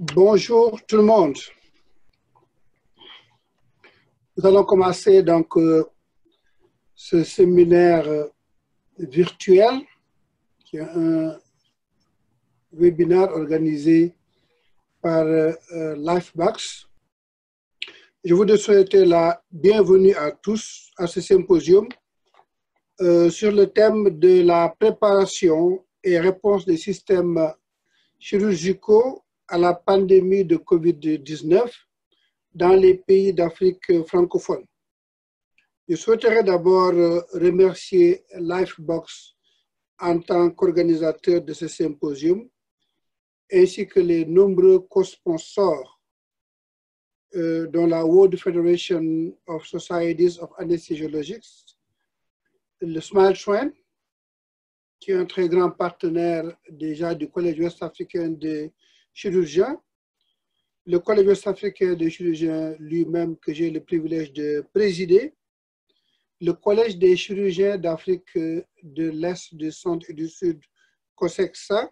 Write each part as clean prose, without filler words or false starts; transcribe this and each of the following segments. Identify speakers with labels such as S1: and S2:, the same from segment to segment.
S1: Bonjour tout le monde. Nous allons commencer donc ce séminaire virtuel qui est un webinaire organisé par Lifebox. Je voudrais souhaiter la bienvenue à tous à ce symposium sur le thème de la préparation et réponse des systèmes chirurgicaux à la pandémie de COVID-19 dans les pays d'Afrique francophone. Je souhaiterais d'abord remercier Lifebox en tant qu'organisateur de ce symposium, ainsi que les nombreux co-sponsors dont la World Federation of Societies of Anesthesiologists, le Smile Train, qui est un très grand partenaire déjà du Collège ouest-africain des chirurgiens, le Collège ouest-africain des chirurgiens lui-même que j'ai le privilège de présider, le Collège des chirurgiens d'Afrique de l'Est, du Centre et du Sud, COSECSA,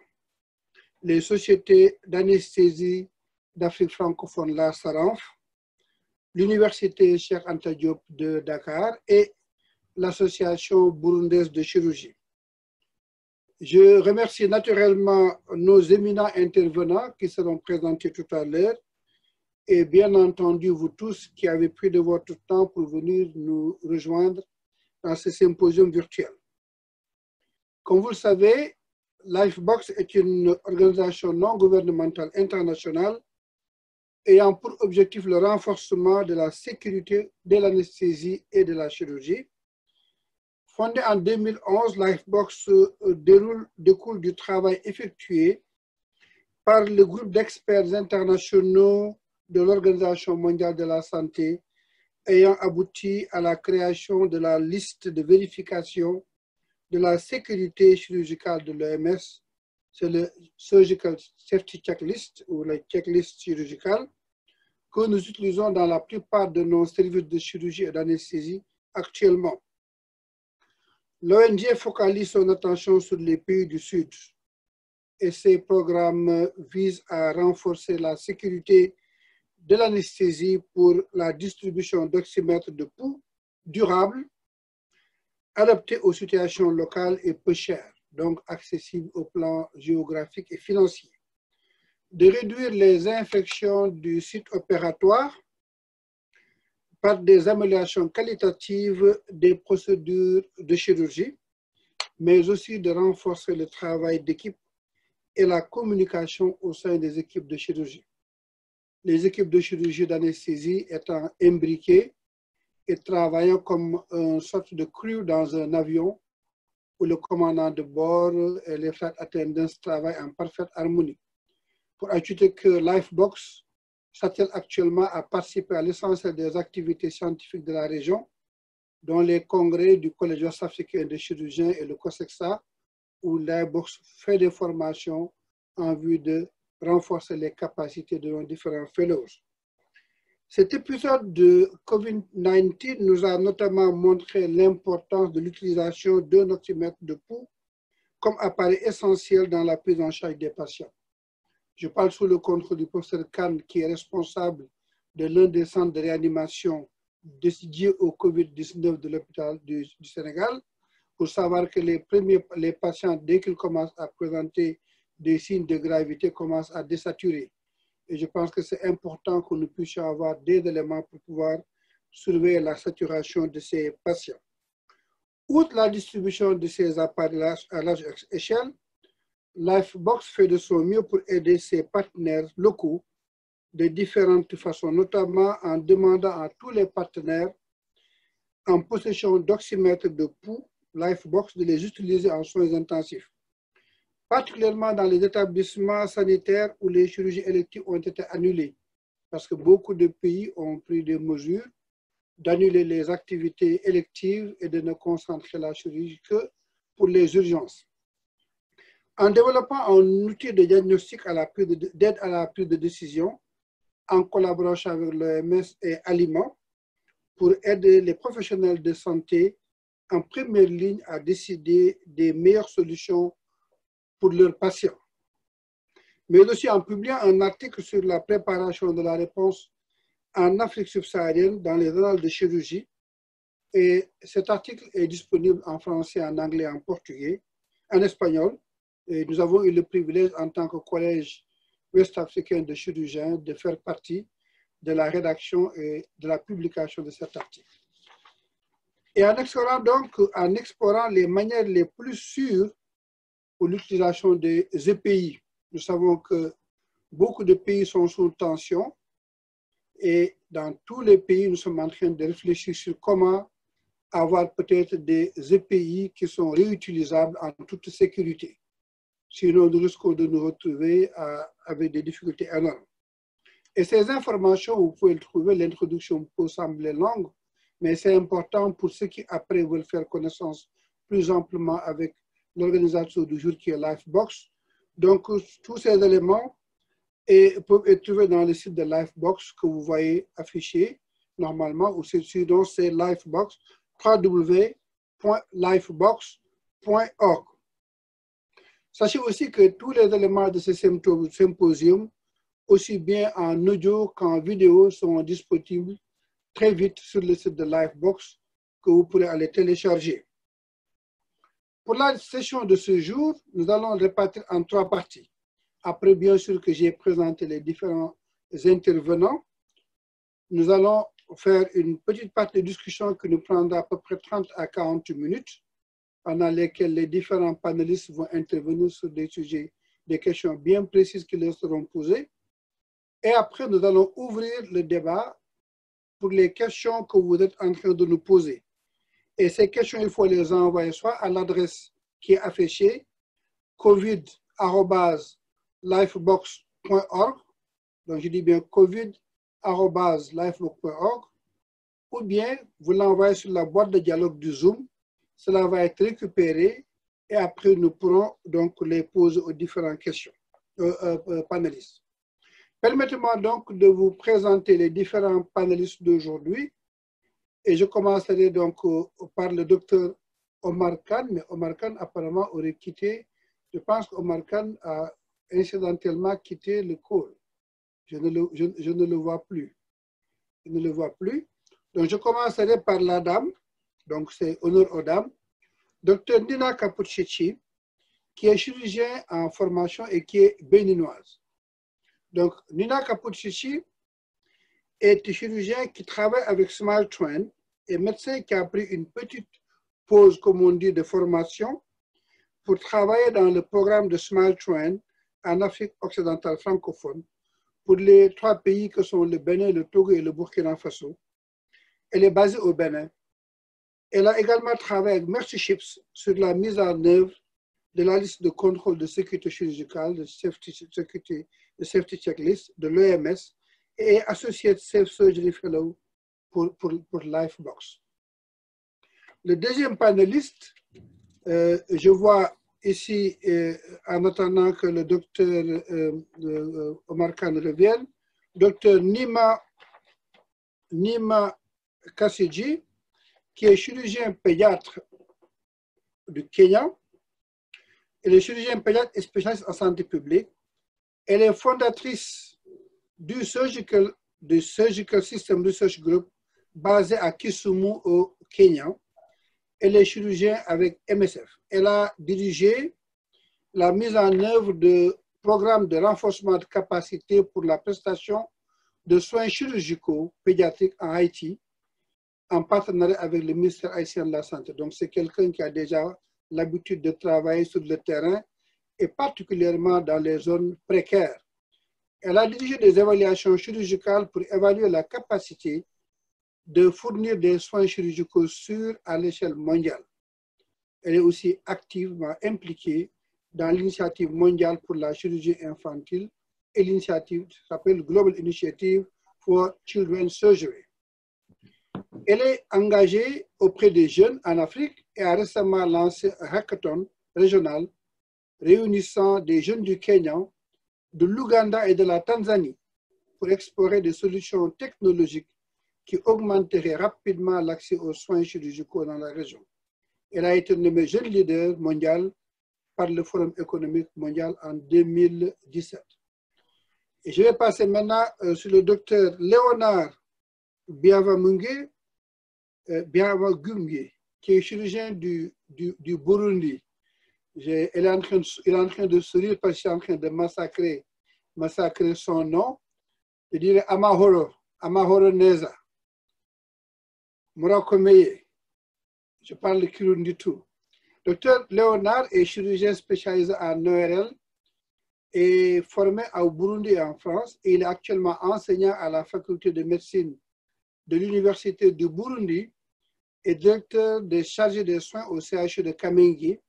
S1: les sociétés d'anesthésie d'Afrique francophone, la SARANF, l'Université Cheikh Anta Diop de Dakar et l'Association burundaise de chirurgie. Je remercie naturellement nos éminents intervenants qui seront présentés tout à l'heure et bien entendu vous tous qui avez pris de votre temps pour venir nous rejoindre dans ce symposium virtuel. Comme vous le savez, Lifebox est une organisation non gouvernementale internationale ayant pour objectif le renforcement de la sécurité de l'anesthésie et de la chirurgie. Fondée en 2011, Lifebox découle du travail effectué par le groupe d'experts internationaux de l'Organisation mondiale de la santé ayant abouti à la création de la liste de vérification de la sécurité chirurgicale de l'OMS. C'est le Surgical Safety Checklist ou la checklist chirurgicale que nous utilisons dans la plupart de nos services de chirurgie et d'anesthésie actuellement. L'ONG focalise son attention sur les pays du Sud et ses programmes visent à renforcer la sécurité de l'anesthésie pour la distribution d'oxymètres de pouls durables, adaptés aux situations locales et peu chers, donc accessibles au plan géographique et financier, de réduire les infections du site opératoire par des améliorations qualitatives des procédures de chirurgie, mais aussi de renforcer le travail d'équipe et la communication au sein des équipes de chirurgie. Les équipes de chirurgie d'anesthésie étant imbriquées et travaillant comme une sorte de crew dans un avion où le commandant de bord et les flight attendants travaillent en parfaite harmonie. Pour ajouter que Lifebox s'attelle actuellement à participer à l'essentiel des activités scientifiques de la région, dont les congrès du Collège ouest-africain des chirurgiens et le COSECSA, où Lifebox fait des formations en vue de renforcer les capacités de nos différents fellows. Cet épisode de COVID-19 nous a notamment montré l'importance de l'utilisation d'un oxymètre de pouls comme appareil essentiel dans la prise en charge des patients. Je parle sous le contrôle du professeur Khan, qui est responsable de l'un des centres de réanimation dédiés au COVID-19 de l'hôpital du Sénégal, pour savoir que les patients, dès qu'ils commencent à présenter des signes de gravité, commencent à désaturer. Et je pense que c'est important que nous puissions avoir des éléments pour pouvoir surveiller la saturation de ces patients. Outre la distribution de ces appareils à large échelle, Lifebox fait de son mieux pour aider ses partenaires locaux de différentes façons, notamment en demandant à tous les partenaires en possession d'oxymètres de pouls Lifebox de les utiliser en soins intensifs, particulièrement dans les établissements sanitaires où les chirurgies électives ont été annulées, parce que beaucoup de pays ont pris des mesures d'annuler les activités électives et de ne concentrer la chirurgie que pour les urgences. En développant un outil de diagnostic d'aide à la prise de décision, en collaboration avec l'OMS et Aliment, pour aider les professionnels de santé en première ligne à décider des meilleures solutions pour leurs patients. mais aussi en publiant un article sur la préparation de la réponse en Afrique subsaharienne dans les annales de chirurgie. Et cet article est disponible en français, en anglais, en portugais, en espagnol. Et nous avons eu le privilège, en tant que collège ouest-africain de chirurgiens, de faire partie de la rédaction et de la publication de cet article. Et en explorant les manières les plus sûres pour l'utilisation des EPI, nous savons que beaucoup de pays sont sous tension et dans tous les pays, nous sommes en train de réfléchir sur comment avoir peut-être des EPI qui sont réutilisables en toute sécurité. Sinon, nous risquons de nous retrouver avec des difficultés énormes. Et ces informations, vous pouvez le trouver, l'introduction peut sembler longue, mais c'est important pour ceux qui après veulent faire connaissance plus amplement avec l'organisation du jour qui est Lifebox. Donc, tous ces éléments peuvent être trouvés dans le site de Lifebox que vous voyez affiché normalement, ou sinon c'est Lifebox, www.lifebox.org. Sachez aussi que tous les éléments de ce symposium, aussi bien en audio qu'en vidéo, sont disponibles très vite sur le site de Lifebox que vous pourrez aller télécharger. Pour la session de ce jour, nous allons répartir en 3 parties. Après, bien sûr, que j'ai présenté les différents intervenants, nous allons faire une petite partie de discussion qui nous prendra à peu près 30 à 40 minutes, pendant lesquelles les différents panélistes vont intervenir sur des sujets, des questions bien précises qui leur seront posées. Et après, nous allons ouvrir le débat pour les questions que vous êtes en train de nous poser. Et ces questions, il faut les envoyer soit à l'adresse qui est affichée, covid@lifebox.org, donc je dis bien covid@lifebox.org, ou bien vous l'envoyez sur la boîte de dialogue du Zoom. Cela va être récupéré et après nous pourrons donc les poser aux différentes questions, panélistes. Permettez-moi donc de vous présenter les différents panélistes d'aujourd'hui. Et je commencerai donc par le docteur Omar Khan, mais Omar Khan apparemment aurait quitté, je pense qu'Omar Khan a incidentellement quitté le call. Je ne le vois plus. Je ne le vois plus. Donc je commencerai par la dame, donc c'est honneur aux dames, docteur Nina Kapuchechi, qui est chirurgien en formation et qui est béninoise. Donc Nina Kapuchechi est chirurgien qui travaille avec Smile Train et médecin qui a pris une petite pause, comme on dit, de formation pour travailler dans le programme de Smile Train en Afrique occidentale francophone pour les 3 pays que sont le Bénin, le Togo et le Burkina Faso. Elle est basée au Bénin. Elle a également travaillé avec Mercy Ships sur la mise en œuvre de la liste de contrôle de sécurité chirurgicale, de safety checklist de l'OMS, et Associate Safe Surgery Fellow pour Lifebox. Le deuxième panéliste, je vois ici, en attendant que le docteur Omar Khan revienne, docteur Nima Kasiji, qui est chirurgien pédiatre du Kenya. Elle est chirurgien pédiatre et spécialiste en santé publique. Elle est fondatrice du Surgical System Research Group basé à Kisumu au Kenya. Elle est chirurgien avec MSF. Elle a dirigé la mise en œuvre de programmes de renforcement de capacité pour la prestation de soins chirurgicaux pédiatriques en Haïti, en partenariat avec le ministère haïtien de la Santé. Donc c'est quelqu'un qui a déjà l'habitude de travailler sur le terrain et particulièrement dans les zones précaires. Elle a dirigé des évaluations chirurgicales pour évaluer la capacité de fournir des soins chirurgicaux sûrs à l'échelle mondiale. Elle est aussi activement impliquée dans l'initiative mondiale pour la chirurgie infantile et l'initiative qui s'appelle Global Initiative for Children's Surgery. Elle est engagée auprès des jeunes en Afrique et a récemment lancé un hackathon régional réunissant des jeunes du Kenya, de l'Ouganda et de la Tanzanie pour explorer des solutions technologiques qui augmenteraient rapidement l'accès aux soins chirurgicaux dans la région. Elle a été nommée jeune leader mondial par le Forum économique mondial en 2017. Et je vais passer maintenant sur le docteur Léonard Biavamungue, qui est chirurgien du Burundi. Il est en train de sourire parce que je suis en train de massacrer son nom. Je dirais Amahoro Neza. Murakomeye. Je parle le Kirundi tout. Docteur Léonard est chirurgien spécialisé en ORL et formé au Burundi et en France. Il est actuellement enseignant à la faculté de médecine de l'université du Burundi et directeur des chargés des soins au CHU de Kamengui.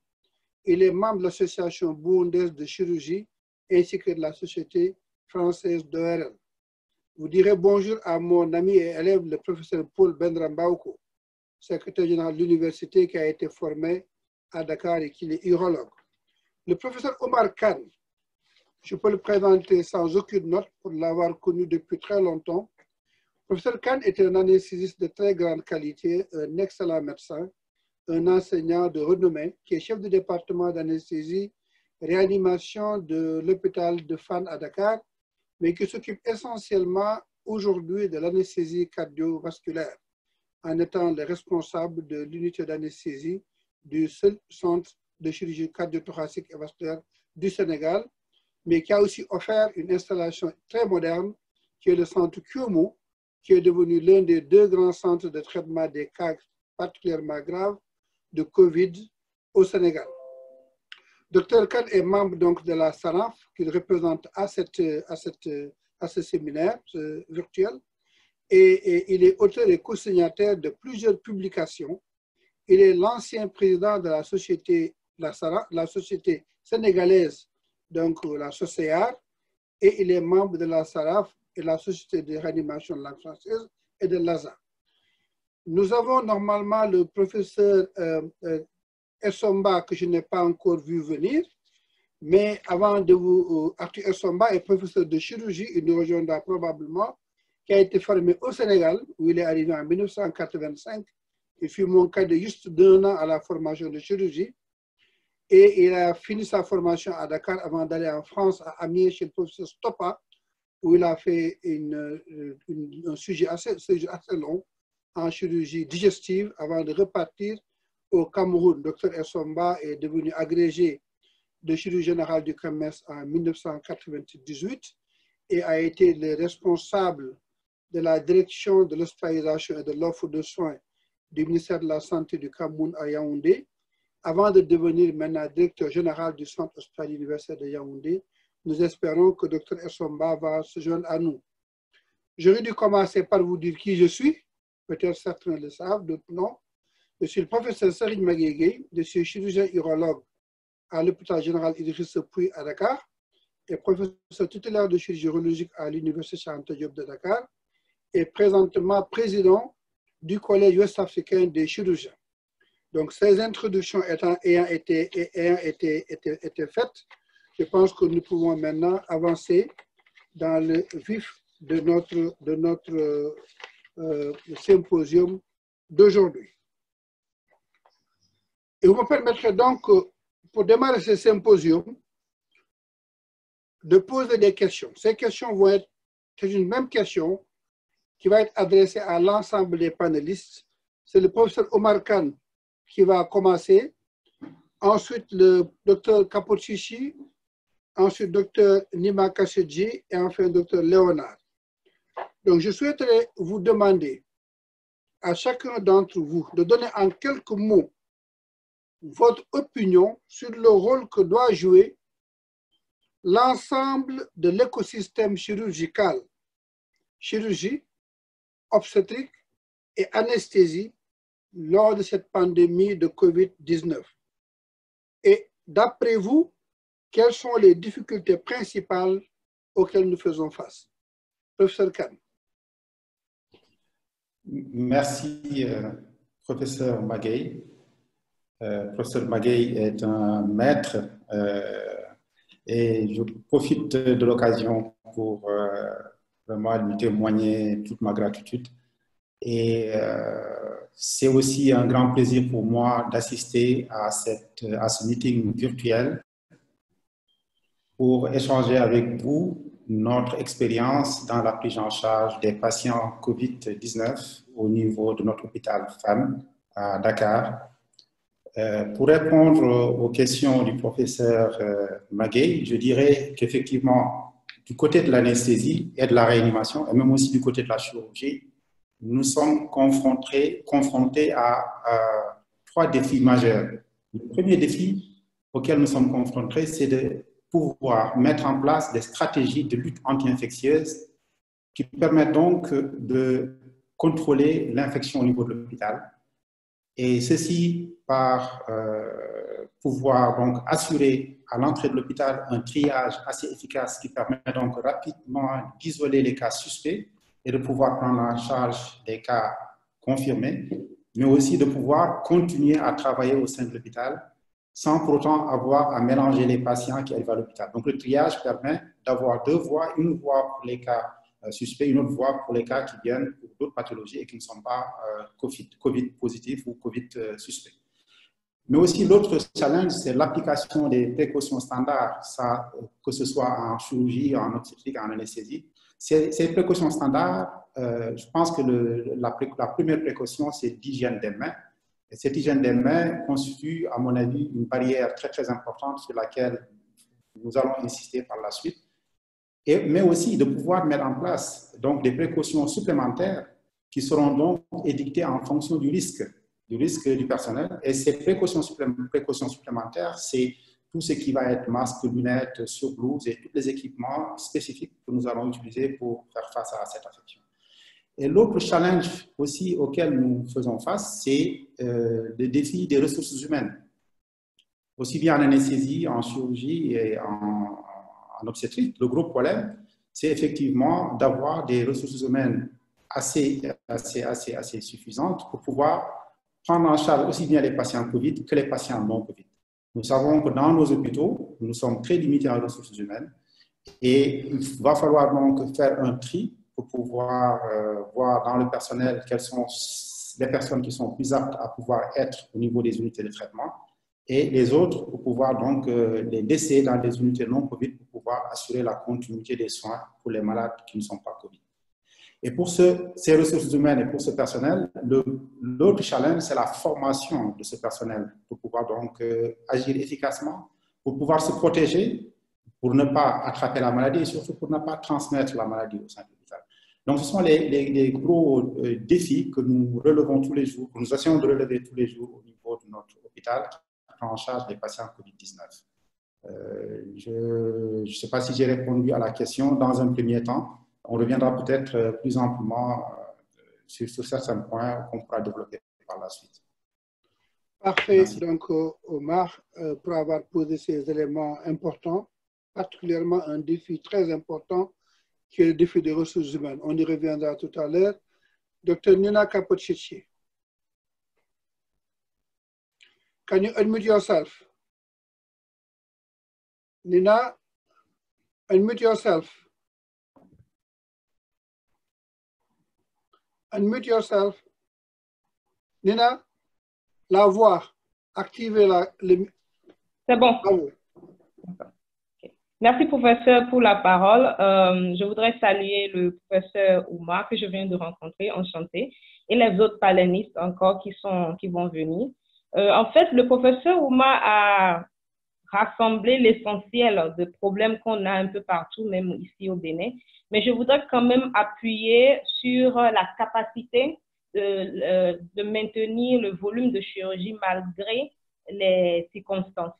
S1: Il est membre de l'association burundaise de chirurgie ainsi que de la société française d'ORL. Vous direz bonjour à mon ami et élève, le professeur Paul Bendrambaouko, secrétaire général de l'université qui a été formé à Dakar et qui est urologue. Le professeur Omar Khan, je peux le présenter sans aucune note pour l'avoir connu depuis très longtemps. Le professeur Khan était un anesthésiste de très grande qualité, un excellent médecin, un enseignant de renommée qui est chef du département d'anesthésie réanimation de l'hôpital de Fann à Dakar, mais qui s'occupe essentiellement aujourd'hui de l'anesthésie cardiovasculaire, en étant le responsable de l'unité d'anesthésie du seul centre de chirurgie cardiothoracique et vasculaire du Sénégal, mais qui a aussi offert une installation très moderne, qui est le centre Kyomu, qui est devenu l'un des 2 grands centres de traitement des cas particulièrement graves de Covid au Sénégal. Dr Khan est membre donc de la SANAF, qu'il représente à ce séminaire virtuel, et il est auteur et co-signataire de plusieurs publications. Il est l'ancien président de la société, la société sénégalaise, donc la SOCEAR, et il est membre de la SARAF et la Société de réanimation de la langue française et de l'ASA. Nous avons normalement le professeur Essomba, que je n'ai pas encore vu venir, mais avant de vous... Arthur Essomba est professeur de chirurgie, il nous rejoindra probablement, qui a été formé au Sénégal, où il est arrivé en 1985. Il fut mon cadet juste d'1 an à la formation de chirurgie. Et il a fini sa formation à Dakar avant d'aller en France, à Amiens, chez le professeur Stoppa, où il a fait un sujet assez long en chirurgie digestive avant de repartir au Cameroun. Dr Essomba est devenu agrégé de chirurgie générale du commerce en 1998 et a été le responsable de la direction de l'hospitalisation et de l'offre de soins du ministère de la Santé du Cameroun à Yaoundé, avant de devenir maintenant directeur général du centre hospitalier universitaire de Yaoundé. Nous espérons que Dr Essomba va se joindre à nous. J'aurais dû commencer par vous dire qui je suis. Peut-être certains le savent, d'autres non. Je suis le professeur Serigne Magueye, je suis chirurgien urologue à l'hôpital général Idriss Pouye à Dakar et professeur titulaire de chirurgie urologique à l'université Cheikh Anta Diop de Dakar et présentement président du collège ouest-africain des chirurgiens. Donc, ces introductions ayant été faites, je pense que nous pouvons maintenant avancer dans le vif de notre symposium d'aujourd'hui. Et vous me permettrez donc, pour démarrer ce symposium, de poser des questions. Ces questions vont être une même question qui va être adressée à l'ensemble des panélistes. C'est le professeur Omar Khan qui va commencer, ensuite le docteur Kapochichi, ensuite docteur Nima Kassedji et enfin docteur Léonard. Donc je souhaiterais vous demander à chacun d'entre vous de donner en quelques mots votre opinion sur le rôle que doit jouer l'ensemble de l'écosystème chirurgical, chirurgie, obstétrique et anesthésie lors de cette pandémie de Covid-19. Et d'après vous, quelles sont les difficultés principales auxquelles nous faisons face? Professeur Khan.
S2: Merci, professeur Magueye. Professeur Magueye est un maître et je profite de l'occasion pour vraiment lui témoigner toute ma gratitude. Et c'est aussi un grand plaisir pour moi d'assister à ce meeting virtuel pour échanger avec vous notre expérience dans la prise en charge des patients COVID-19 au niveau de notre hôpital FAM à Dakar. Pour répondre aux questions du professeur Maguey, je dirais qu'effectivement, du côté de l'anesthésie et de la réanimation, et même aussi du côté de la chirurgie, nous sommes confrontés à trois défis majeurs. Le premier défi auquel nous sommes confrontés, c'est de pouvoir mettre en place des stratégies de lutte anti-infectieuse qui permettent donc de contrôler l'infection au niveau de l'hôpital. Et ceci par pouvoir donc assurer à l'entrée de l'hôpital un triage assez efficace qui permet donc rapidement d'isoler les cas suspects et de pouvoir prendre en charge des cas confirmés, mais aussi de pouvoir continuer à travailler au sein de l'hôpital sans pour autant avoir à mélanger les patients qui arrivent à l'hôpital. Donc le triage permet d'avoir deux voies, une voie pour les cas suspects, une autre voie pour les cas qui viennent pour d'autres pathologies et qui ne sont pas COVID positifs ou COVID suspects. Mais aussi l'autre challenge, c'est l'application des précautions standards, ça, que ce soit en chirurgie, en obstétrique, en anesthésie. Ces précautions standards, je pense que la première précaution, c'est l'hygiène des mains. Et cette hygiène des mains constitue, à mon avis, une barrière très, très importante sur laquelle nous allons insister par la suite. Mais aussi de pouvoir mettre en place donc, des précautions supplémentaires qui seront donc édictées en fonction du risque du personnel. Et ces précautions supplémentaires, c'est tout ce qui va être masque, lunettes, surblouses et tous les équipements spécifiques que nous allons utiliser pour faire face à cette infection. Et l'autre challenge aussi auquel nous faisons face, c'est le défi des ressources humaines. Aussi bien en anesthésie, en chirurgie et en obstétrique, le gros problème, c'est effectivement d'avoir des ressources humaines assez suffisantes pour pouvoir prendre en charge aussi bien les patients COVID que les patients non COVID. Nous savons que dans nos hôpitaux, nous sommes très limités en ressources humaines et il va falloir donc faire un tri pour pouvoir voir dans le personnel quelles sont les personnes qui sont plus aptes à pouvoir être au niveau des unités de traitement et les autres pour pouvoir donc les laisser dans des unités non COVID pour pouvoir assurer la continuité des soins pour les malades qui ne sont pas COVID. Et pour ces ressources humaines et pour ce personnel, l'autre challenge, c'est la formation de ce personnel pour pouvoir donc agir efficacement, pour pouvoir se protéger, pour ne pas attraper la maladie et surtout pour ne pas transmettre la maladie au sein de l'hôpital. Donc, ce sont les gros défis que nous relevons tous les jours, que nous essayons de relever tous les jours au niveau de notre hôpital qui prend en charge les patients COVID-19. Je ne sais pas si j'ai répondu à la question dans un premier temps. On reviendra peut-être plus amplement sur certains points qu'on pourra développer par la suite.
S1: Parfait.
S2: Merci.
S1: Donc, Omar, pour avoir posé ces éléments importants, particulièrement un défi très important qui est le défi des ressources humaines. On y reviendra tout à l'heure. Dr. Nina Kapocici, can you unmute yourself? Nina, unmute yourself. Unmute yourself. Nina, la voix, activez
S3: C'est bon.
S1: Bravo.
S3: Merci, professeur, pour la parole. Je voudrais saluer le professeur Oumar que je viens de rencontrer, enchanté, et les autres panélistes encore qui vont venir. En fait, le professeur Oumar a rassemblé l'essentiel des problèmes qu'on a un peu partout, même ici au Bénin. Mais je voudrais quand même appuyer sur la capacité de maintenir le volume de chirurgie malgré les circonstances.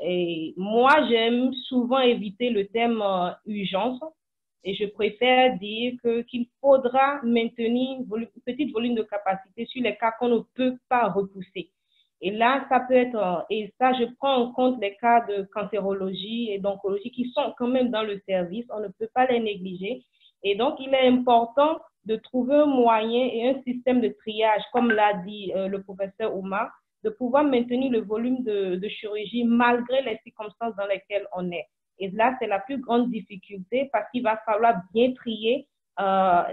S3: Et moi, j'aime souvent éviter le thème urgence et je préfère dire qu'il faudra maintenir un petit volume de capacité sur les cas qu'on ne peut pas repousser. Et là, ça peut être, et ça, je prends en compte les cas de cancérologie et d'oncologie qui sont quand même dans le service, on ne peut pas les négliger. Et donc, il est important de trouver un moyen et un système de triage, comme l'a dit le professeur Oumar, de pouvoir maintenir le volume de chirurgie malgré les circonstances dans lesquelles on est. Et là, c'est la plus grande difficulté parce qu'il va falloir bien trier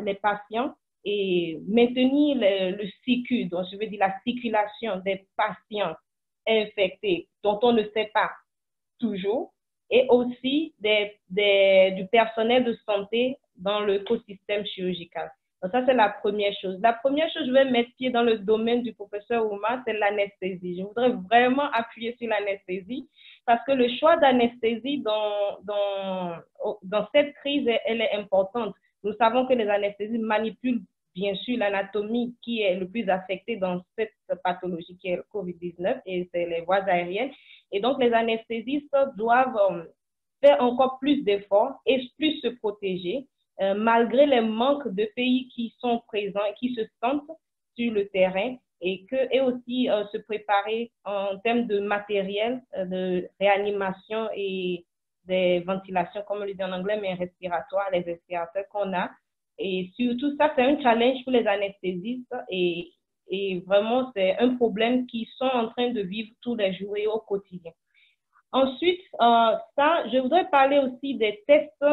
S3: les patients et maintenir le cycle, donc je veux dire la circulation des patients infectés dont on ne sait pas toujours, et aussi du personnel de santé dans l'écosystème chirurgical. Donc ça, c'est la première chose. La première chose, je vais mettre pied dans le domaine du professeur Ouma, c'est l'anesthésie. Je voudrais vraiment appuyer sur l'anesthésie parce que le choix d'anesthésie dans cette crise, elle est importante. Nous savons que les anesthésies manipulent bien sûr l'anatomie qui est le plus affectée dans cette pathologie qui est le COVID-19 et c'est les voies aériennes. Et donc, les anesthésistes doivent faire encore plus d'efforts et plus se protéger malgré les manques de pays qui sont présents et qui se sentent sur le terrain et aussi se préparer en termes de matériel, de réanimation et des ventilations, comme on le dit en anglais, mais respiratoires, les respirateurs qu'on a. Et surtout, ça, c'est un challenge pour les anesthésistes et vraiment, c'est un problème qu'ils sont en train de vivre tous les jours et au quotidien. Ensuite, je voudrais parler aussi des tests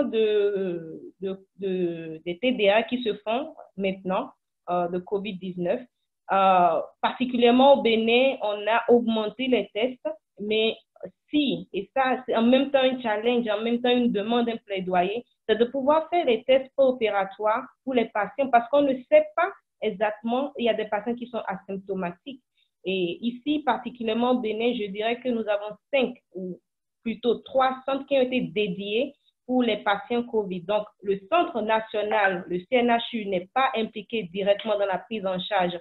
S3: des TDA qui se font maintenant de COVID-19. Particulièrement au Bénin, on a augmenté les tests, mais et ça, c'est en même temps un challenge, en même temps une demande, un plaidoyer, c'est de pouvoir faire les tests préopératoires pour les patients parce qu'on ne sait pas exactement, il y a des patients qui sont asymptomatiques. Et ici, particulièrement au Bénin, je dirais que nous avons 5 ou plutôt 3 centres qui ont été dédiés pour les patients COVID. Donc, le centre national, le CNHU, n'est pas impliqué directement dans la prise en charge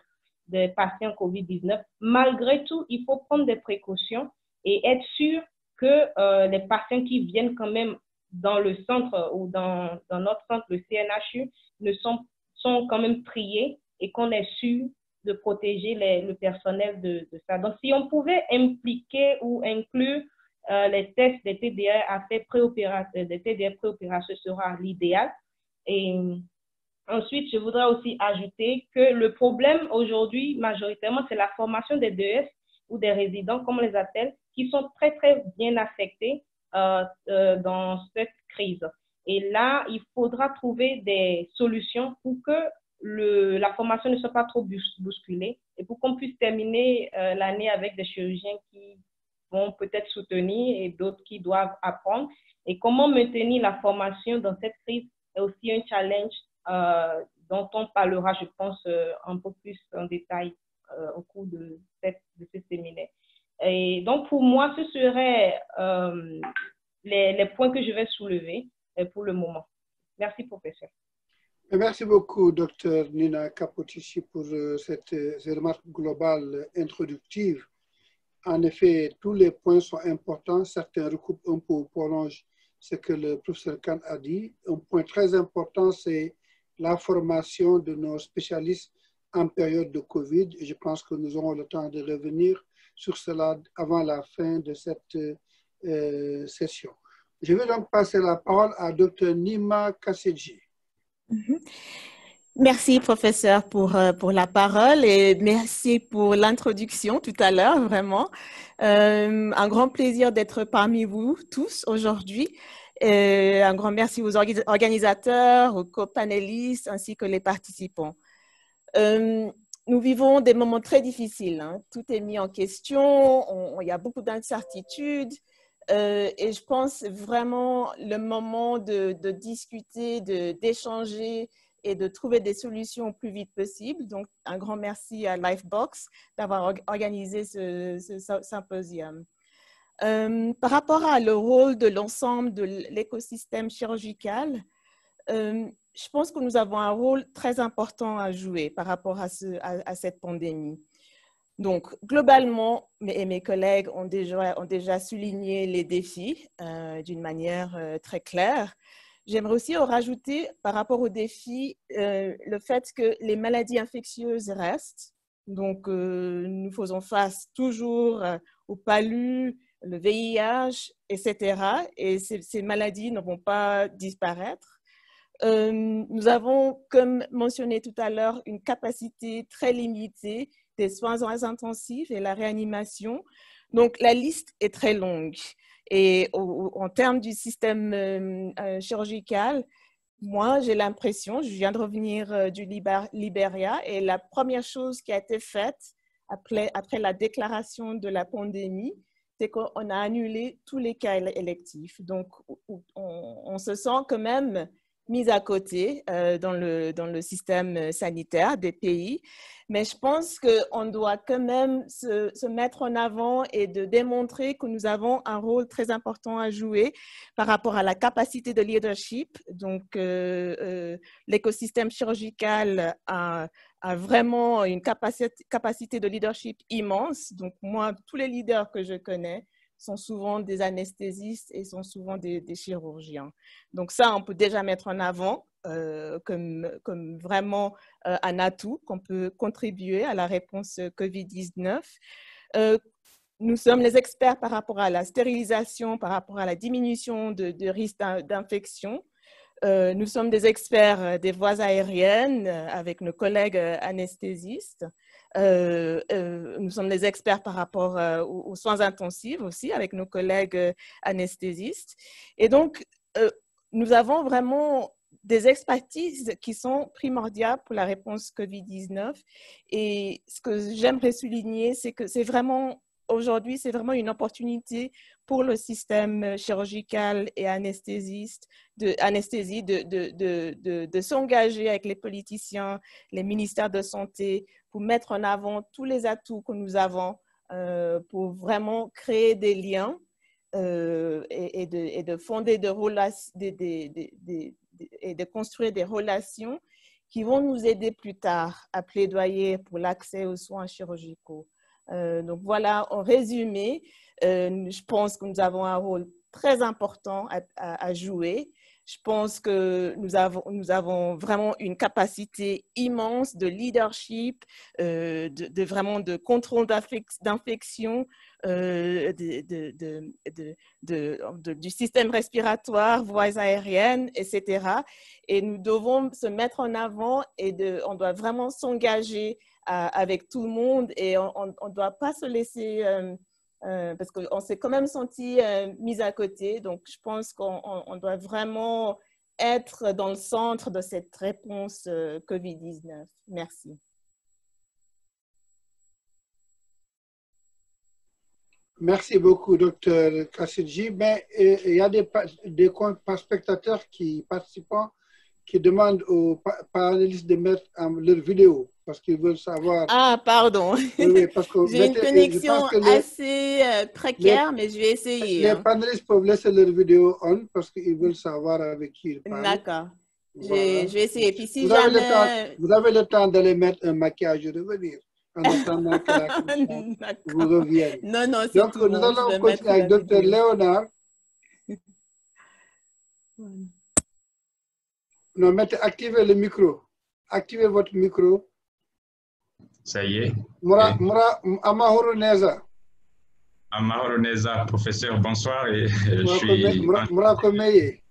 S3: des patients COVID-19. Malgré tout, il faut prendre des précautions et être sûr que les patients qui viennent quand même dans le centre ou dans notre centre, le CNHU, sont quand même triés et qu'on est sûr de protéger le personnel de ça. Donc, si on pouvait impliquer ou inclure les tests des TDA à faire préopération sera l'idéal. Et ensuite, je voudrais aussi ajouter que le problème aujourd'hui, majoritairement, c'est la formation des DES ou des résidents, comme on les appelle, qui sont très, très bien affectés dans cette crise. Et là, il faudra trouver des solutions pour que la formation ne soit pas trop bousculée et pour qu'on puisse terminer l'année avec des chirurgiens qui vont peut-être soutenir et d'autres qui doivent apprendre. Et comment maintenir la formation dans cette crise est aussi un challenge dont on parlera, je pense, un peu plus en détail au cours de ce séminaire. Et donc, pour moi, ce seraient les points que je vais soulever pour le moment. Merci, professeur.
S1: Merci beaucoup, Dr Nina Kapotichi, pour ces remarques globales introductives. En effet, tous les points sont importants. Certains recoupent un peu ou prolongent ce que le professeur Khan a dit. Un point très important, c'est la formation de nos spécialistes en période de Covid. Et je pense que nous aurons le temps de revenir sur cela avant la fin de cette session. Je vais donc passer la parole à Dr Nima Kasseji.
S4: Merci, professeur, pour la parole et merci pour l'introduction tout à l'heure, vraiment. Un grand plaisir d'être parmi vous tous aujourd'hui. Un grand merci aux organisateurs, aux co-panélistes ainsi que les participants. Nous vivons des moments très difficiles, hein. Tout est mis en question, il y a beaucoup d'incertitudes. Et je pense vraiment le moment de discuter, d'échanger et de trouver des solutions le plus vite possible. Donc, un grand merci à Lifebox d'avoir organisé ce symposium. Par rapport à le rôle de l'ensemble de l'écosystème chirurgical, je pense que nous avons un rôle très important à jouer par rapport à cette pandémie. Donc, globalement, mes collègues ont déjà souligné les défis d'une manière très claire. J'aimerais aussi rajouter, par rapport aux défis, le fait que les maladies infectieuses restent. Donc, nous faisons face toujours au palu, le VIH, etc. Et ces maladies ne vont pas disparaître. Nous avons, comme mentionné tout à l'heure, une capacité très limitée des soins intensifs et la réanimation. Donc, la liste est très longue. Et en termes du système chirurgical, moi, j'ai l'impression, je viens de revenir du Libéria, et la première chose qui a été faite après la déclaration de la pandémie, c'est qu'on a annulé tous les cas électifs. Donc, on se sent quand même mis à côté dans le système sanitaire des pays. Mais je pense qu'on doit quand même se mettre en avant et de démontrer que nous avons un rôle très important à jouer par rapport à la capacité de leadership. Donc, l'écosystème chirurgical a vraiment une capacité de leadership immense. Donc, moi, tous les leaders que je connais sont souvent des anesthésistes et sont souvent des chirurgiens. Donc ça, on peut déjà mettre en avant comme vraiment un atout qu'on peut contribuer à la réponse COVID-19. Nous sommes les experts par rapport à la stérilisation, par rapport à la diminution de risque d'infection. Nous sommes des experts des voies aériennes avec nos collègues anesthésistes. Nous sommes des experts par rapport aux soins intensifs aussi avec nos collègues anesthésistes. Et donc, nous avons vraiment des expertises qui sont primordiales pour la réponse COVID-19. Et ce que j'aimerais souligner, c'est que c'est vraiment, aujourd'hui, c'est vraiment une opportunité pour le système chirurgical et anesthésie de s'engager avec les politiciens, les ministères de santé, pour mettre en avant tous les atouts que nous avons pour vraiment créer des liens et de fonder et de construire des relations qui vont nous aider plus tard à plaidoyer pour l'accès aux soins chirurgicaux. Donc voilà, en résumé, je pense que nous avons un rôle très important à jouer. Je pense que nous avons vraiment une capacité immense de leadership, vraiment de contrôle d'infection, du système respiratoire, voies aériennes, etc. Et nous devons se mettre en avant et on doit vraiment s'engager avec tout le monde et on ne doit pas se laisser... parce qu'on s'est quand même senti mis à côté. Donc, je pense qu'on doit vraiment être dans le centre de cette réponse COVID-19. Merci.
S1: Merci beaucoup, Dr. Kassidji. Mais il y a des spectateurs participants qui demandent aux panélistes de mettre leur vidéo parce qu'ils veulent savoir.
S4: Ah, pardon.
S1: Oui,
S4: j'ai une connexion assez précaire, mais je vais essayer.
S1: Les panélistes peuvent laisser leur vidéo on parce qu'ils veulent savoir avec qui ils parlent.
S4: D'accord. Voilà. Je vais essayer. Puis si
S1: vous avez le temps d'aller mettre un maquillage et revenir en attendant que la vous revienne.
S4: Non, non, c'est tout.
S1: Donc, nous allons continuer avec Dr. Léonard. Non, activez le micro. Activez votre micro.
S5: Ça y est.
S1: Amahoro Neza.
S5: Amahoro Neza, professeur, bonsoir. Et je suis...
S1: Murakomeye.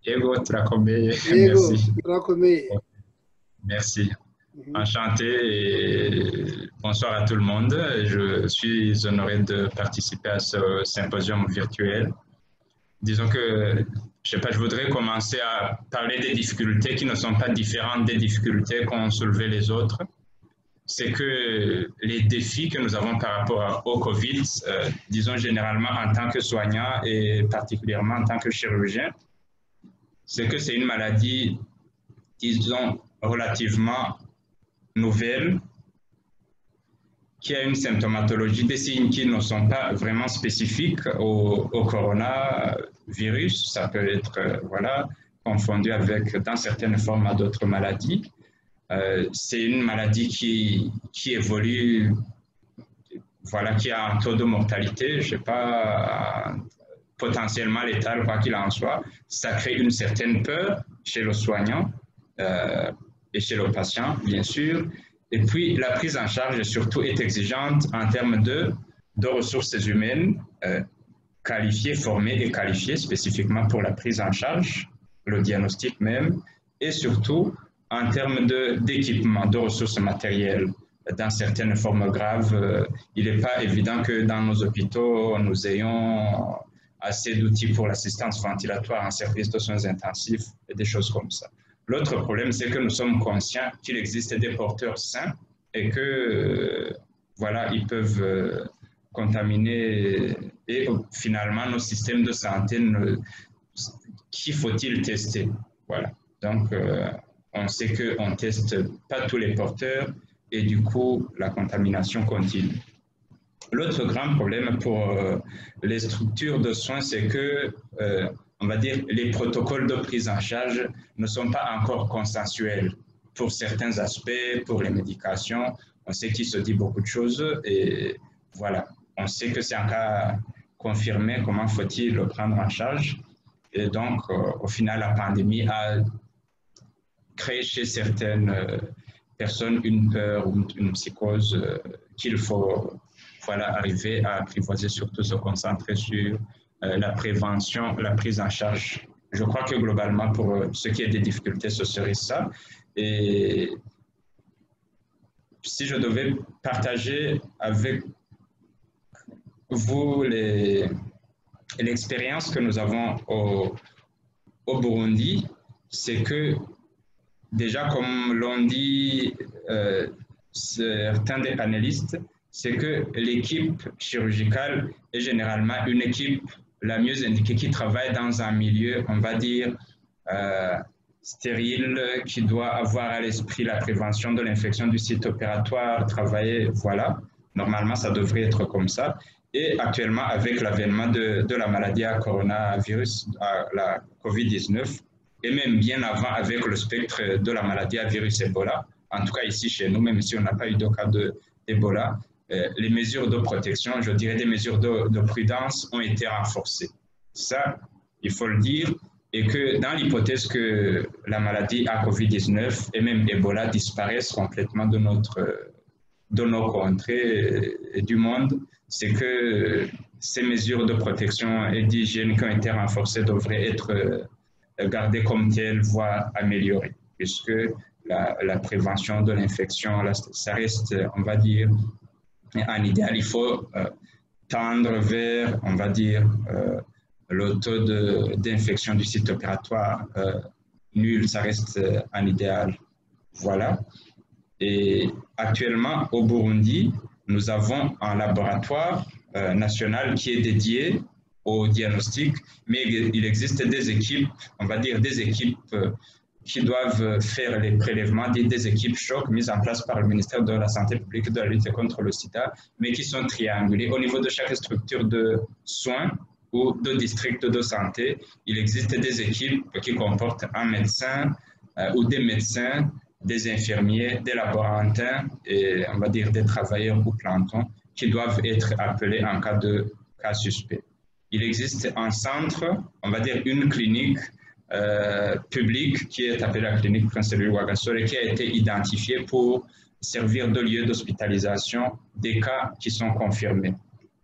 S5: Ego Trakomeye.
S1: Merci.
S5: Merci. Enchanté et bonsoir à tout le monde. Je suis honoré de participer à ce symposium virtuel. Disons que, je sais pas, je voudrais commencer à parler des difficultés qui ne sont pas différentes des difficultés qu'ont soulevées les autres. C'est que les défis que nous avons par rapport au Covid, disons généralement en tant que soignant et particulièrement en tant que chirurgien, c'est que c'est une maladie, disons, relativement nouvelle, qui a une symptomatologie, des signes qui ne sont pas vraiment spécifiques au coronavirus. Ça peut être voilà, confondu avec, dans certaines formes, à d'autres maladies. C'est une maladie qui évolue, voilà, qui a un taux de mortalité, je ne sais pas, potentiellement létal, quoi qu'il en soit. Ça crée une certaine peur chez le soignant et chez le patient, bien sûr. Et puis, la prise en charge, surtout, est exigeante en termes de ressources humaines qualifiées, formées et qualifiées spécifiquement pour la prise en charge, le diagnostic même, et surtout en termes d'équipement, de ressources matérielles. Dans certaines formes graves, il n'est pas évident que dans nos hôpitaux, nous ayons assez d'outils pour l'assistance ventilatoire en service de soins intensifs et des choses comme ça. L'autre problème, c'est que nous sommes conscients qu'il existe des porteurs sains et que, voilà, ils peuvent contaminés et finalement nos systèmes de santé, qui faut-il tester? Voilà. Donc, on sait qu'on ne teste pas tous les porteurs et du coup, la contamination continue. L'autre grand problème pour les structures de soins, c'est que, on va dire, les protocoles de prise en charge ne sont pas encore consensuels pour certains aspects, pour les médications. On sait qu'il se dit beaucoup de choses et voilà. On sait que c'est un cas confirmé, comment faut-il le prendre en charge. Et donc, au final, la pandémie a créé chez certaines personnes une peur ou une psychose qu'il faut arriver à apprivoiser, surtout se concentrer sur la prévention, la prise en charge. Je crois que globalement, pour ce qui est des difficultés, ce serait ça. Et si je devais partager avec vous l'expérience que nous avons au Burundi, c'est que déjà, comme l'ont dit certains des panélistes, c'est que l'équipe chirurgicale est généralement une équipe la mieux indiquée qui travaille dans un milieu, on va dire, stérile, qui doit avoir à l'esprit la prévention de l'infection du site opératoire, travailler, voilà. Normalement, ça devrait être comme ça. Et actuellement, avec l'avènement de la maladie à coronavirus, à la COVID-19, et même bien avant avec le spectre de la maladie à virus Ebola, en tout cas ici chez nous, même si on n'a pas eu de cas d'Ebola, les mesures de protection, je dirais des mesures de prudence ont été renforcées. Ça, il faut le dire, et que dans l'hypothèse que la maladie à COVID-19 et même Ebola disparaissent complètement de nos contrées et du monde, c'est que ces mesures de protection et d'hygiène qui ont été renforcées devraient être gardées comme telles, voire améliorées, puisque la prévention de l'infection, ça reste, on va dire, en idéal, il faut tendre vers, on va dire, le taux d'infection du site opératoire nul, ça reste en idéal. Voilà. Et actuellement, au Burundi, nous avons un laboratoire national qui est dédié au diagnostic, mais il existe des équipes, on va dire des équipes qui doivent faire les prélèvements, des équipes choc mises en place par le ministère de la Santé publique et de la lutte contre le sida, mais qui sont triangulées. Au niveau de chaque structure de soins ou de district de santé, il existe des équipes qui comportent un médecin ou des médecins, des infirmiers, des laborantins et on va dire des travailleurs ou plantons qui doivent être appelés en cas de cas suspect. Il existe un centre, on va dire une clinique publique qui est appelée la clinique Prince Louis Rwagasore et qui a été identifiée pour servir de lieu d'hospitalisation des cas qui sont confirmés.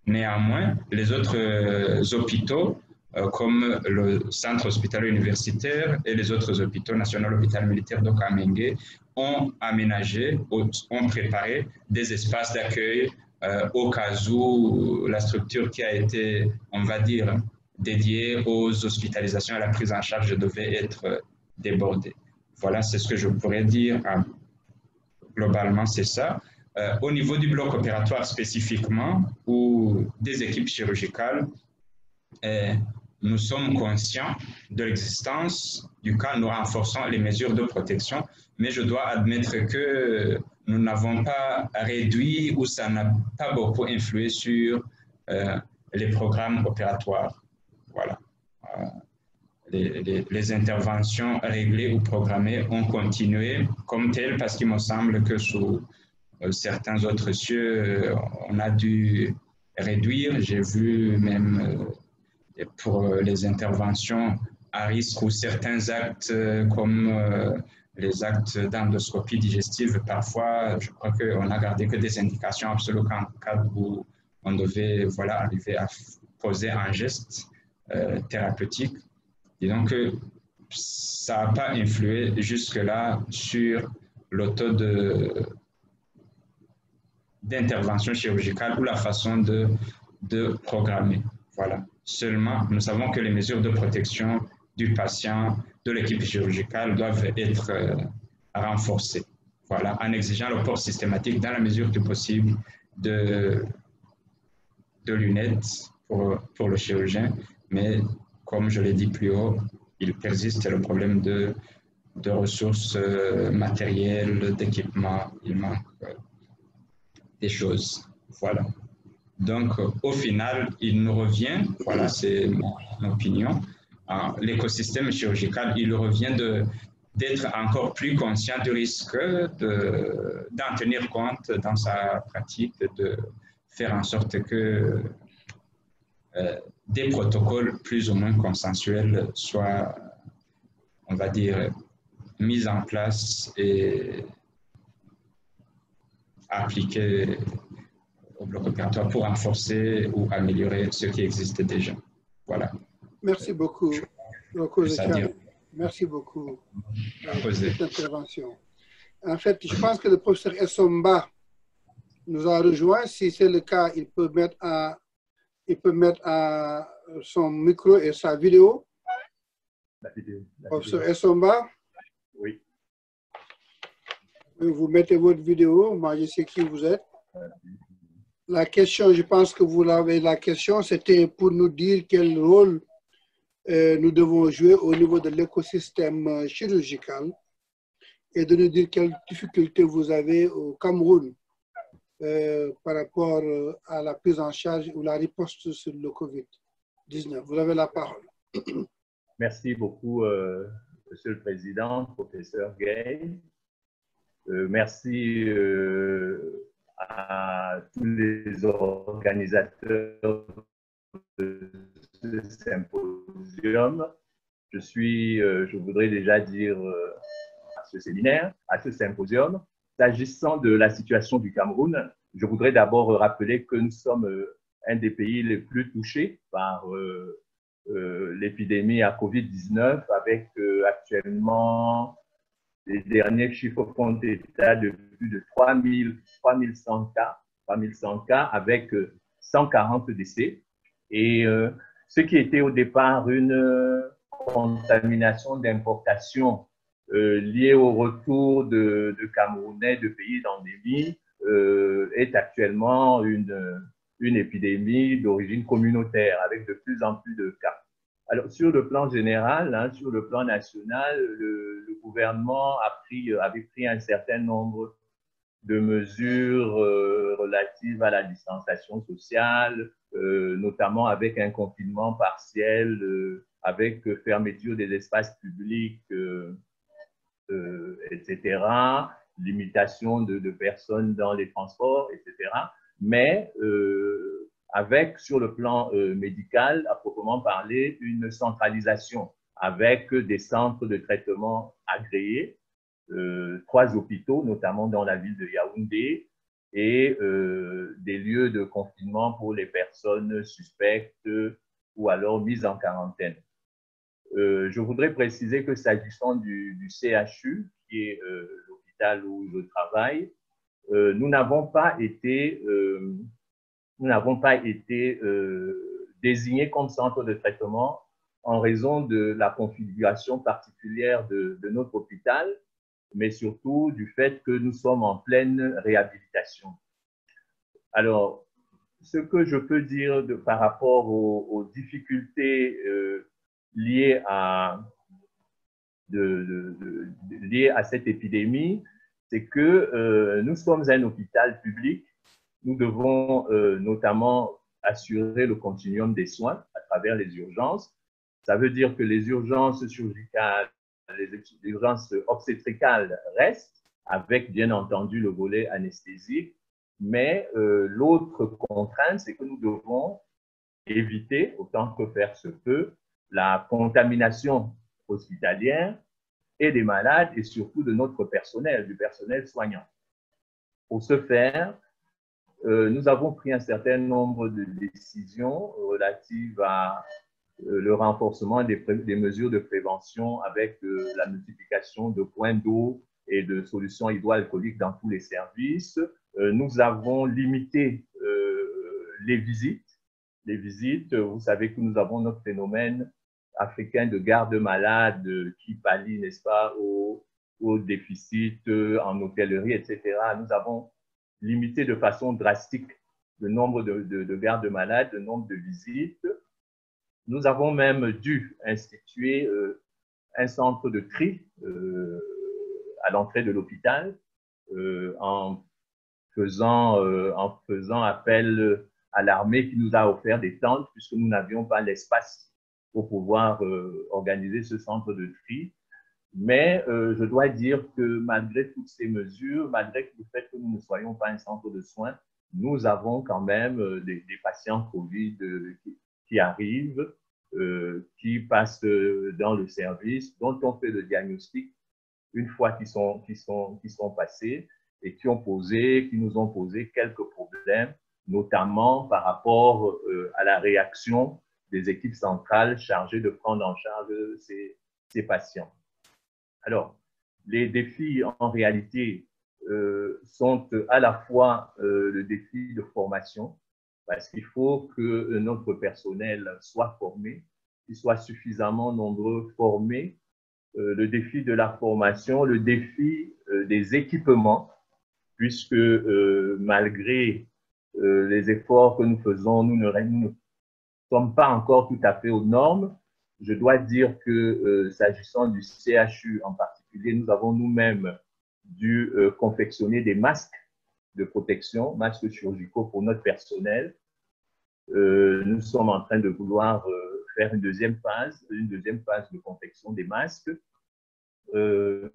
S5: Néanmoins, les autres hôpitaux, comme le centre hospitalier universitaire et les autres hôpitaux national hôpital militaire de Kamenge, ont aménagé, ont préparé des espaces d'accueil au cas où la structure qui a été, on va dire, dédiée aux hospitalisations et à la prise en charge devait être débordée. Voilà, c'est ce que je pourrais dire. Globalement, c'est ça. Au niveau du bloc opératoire spécifiquement, ou des équipes chirurgicales, nous sommes conscients de l'existence du cas, nous renforçons les mesures de protection, mais je dois admettre que nous n'avons pas réduit ou ça n'a pas beaucoup influé sur les programmes opératoires. Voilà. Les interventions réglées ou programmées ont continué comme telles parce qu'il me semble que sous certains autres cieux, on a dû réduire. J'ai vu même pour les interventions à risque ou certains actes comme les actes d'endoscopie digestive, parfois, je crois qu'on n'a gardé que des indications absolues en cas où on devait arriver à poser un geste thérapeutique. Disons que ça n'a pas influé jusque-là sur le taux d'intervention chirurgicale ou la façon de programmer. Voilà. Seulement, nous savons que les mesures de protection du patient, de l'équipe chirurgicale doivent être renforcées. Voilà, en exigeant le port systématique dans la mesure du possible de lunettes pour le chirurgien, mais comme je l'ai dit plus haut, il persiste le problème de ressources matérielles, d'équipement, il manque des choses. Voilà. Donc, au final, il nous revient, voilà, c'est mon opinion, l'écosystème chirurgical, il revient d'être encore plus conscient du risque, d'en tenir compte dans sa pratique, de faire en sorte que des protocoles plus ou moins consensuels soient, on va dire, mis en place et appliqués au bloc opératoire pour renforcer ou améliorer ce qui existe déjà. Voilà.
S1: Merci beaucoup, Merci beaucoup pour cette intervention. En fait, je pense que le professeur Essomba nous a rejoint. Si c'est le cas, il peut mettre à son micro et sa vidéo. Professeur Essomba.
S6: Oui.
S1: Vous mettez votre vidéo. Moi, je sais qui vous êtes. La question, je pense que vous l'avez, la question, c'était pour nous dire quel rôle nous devons jouer au niveau de l'écosystème chirurgical et de nous dire quelles difficultés vous avez au Cameroun par rapport à la prise en charge ou la riposte sur le COVID-19. Vous avez la parole.
S6: Merci beaucoup, Monsieur le Président, professeur Gay. Merci à tous les organisateurs de ce symposium. Je voudrais déjà dire à ce séminaire, à ce symposium, s'agissant de la situation du Cameroun, je voudrais d'abord rappeler que nous sommes un des pays les plus touchés par l'épidémie à COVID-19, avec actuellement les derniers chiffres font état de plus de 3100 cas, avec 140 décès. Et ce qui était au départ une contamination d'importation liée au retour de Camerounais de pays d'endémie est actuellement une épidémie d'origine communautaire avec de plus en plus de cas. Alors, sur le plan général, sur le plan national, le gouvernement avait pris un certain nombre de mesures relatives à la distanciation sociale, notamment avec un confinement partiel, avec fermeture des espaces publics, etc., limitation de personnes dans les transports, etc. Mais avec, sur le plan médical, à proprement parler, une centralisation avec des centres de traitement agréés, 3 hôpitaux, notamment dans la ville de Yaoundé, et des lieux de confinement pour les personnes suspectes ou alors mises en quarantaine. Je voudrais préciser que s'agissant du CHU, qui est l'hôpital où je travaille, nous n'avons pas été désignés comme centre de traitement en raison de la configuration particulière de notre hôpital, mais surtout du fait que nous sommes en pleine réhabilitation. Alors, ce que je peux dire par rapport aux difficultés liées à cette épidémie, c'est que nous sommes un hôpital public. Nous devons notamment assurer le continuum des soins à travers les urgences. Ça veut dire que les urgences chirurgicales, les urgences obstétricales restent, avec bien entendu le volet anesthésique. Mais l'autre contrainte, c'est que nous devons éviter, autant que faire se peut, la contamination hospitalière et des malades et surtout de notre personnel, du personnel soignant. Pour ce faire, nous avons pris un certain nombre de décisions relatives à le renforcement des mesures de prévention avec la multiplication de points d'eau et de solutions hydroalcooliques dans tous les services. Nous avons limité les visites. Les visites, vous savez que nous avons notre phénomène africain de garde malade qui pallie, n'est-ce pas, au déficit en hôtellerie, etc. Nous avons limité de façon drastique le nombre de gardes malades, le nombre de visites. Nous avons même dû instituer un centre de tri à l'entrée de l'hôpital en faisant appel à l'armée qui nous a offert des tentes puisque nous n'avions pas l'espace pour pouvoir organiser ce centre de tri. Mais je dois dire que malgré toutes ces mesures, malgré le fait que nous ne soyons pas un centre de soins, nous avons quand même des patients Covid qui arrivent, qui passent dans le service, dont on fait le diagnostic une fois qu'ils sont passés et qui nous ont posé quelques problèmes, notamment par rapport à la réaction des équipes centrales chargées de prendre en charge ces patients. Alors, les défis en réalité sont à la fois le défi de formation, parce qu'il faut que notre personnel soit formé, qu'il soit suffisamment nombreux formés, le défi de la formation, le défi des équipements, puisque malgré les efforts que nous faisons, nous ne sommes pas encore tout à fait aux normes. Je dois dire que s'agissant du CHU en particulier, nous avons nous-mêmes dû confectionner des masques de protection, masques chirurgicaux pour notre personnel. Nous sommes en train de vouloir faire une deuxième phase de confection des masques. Nous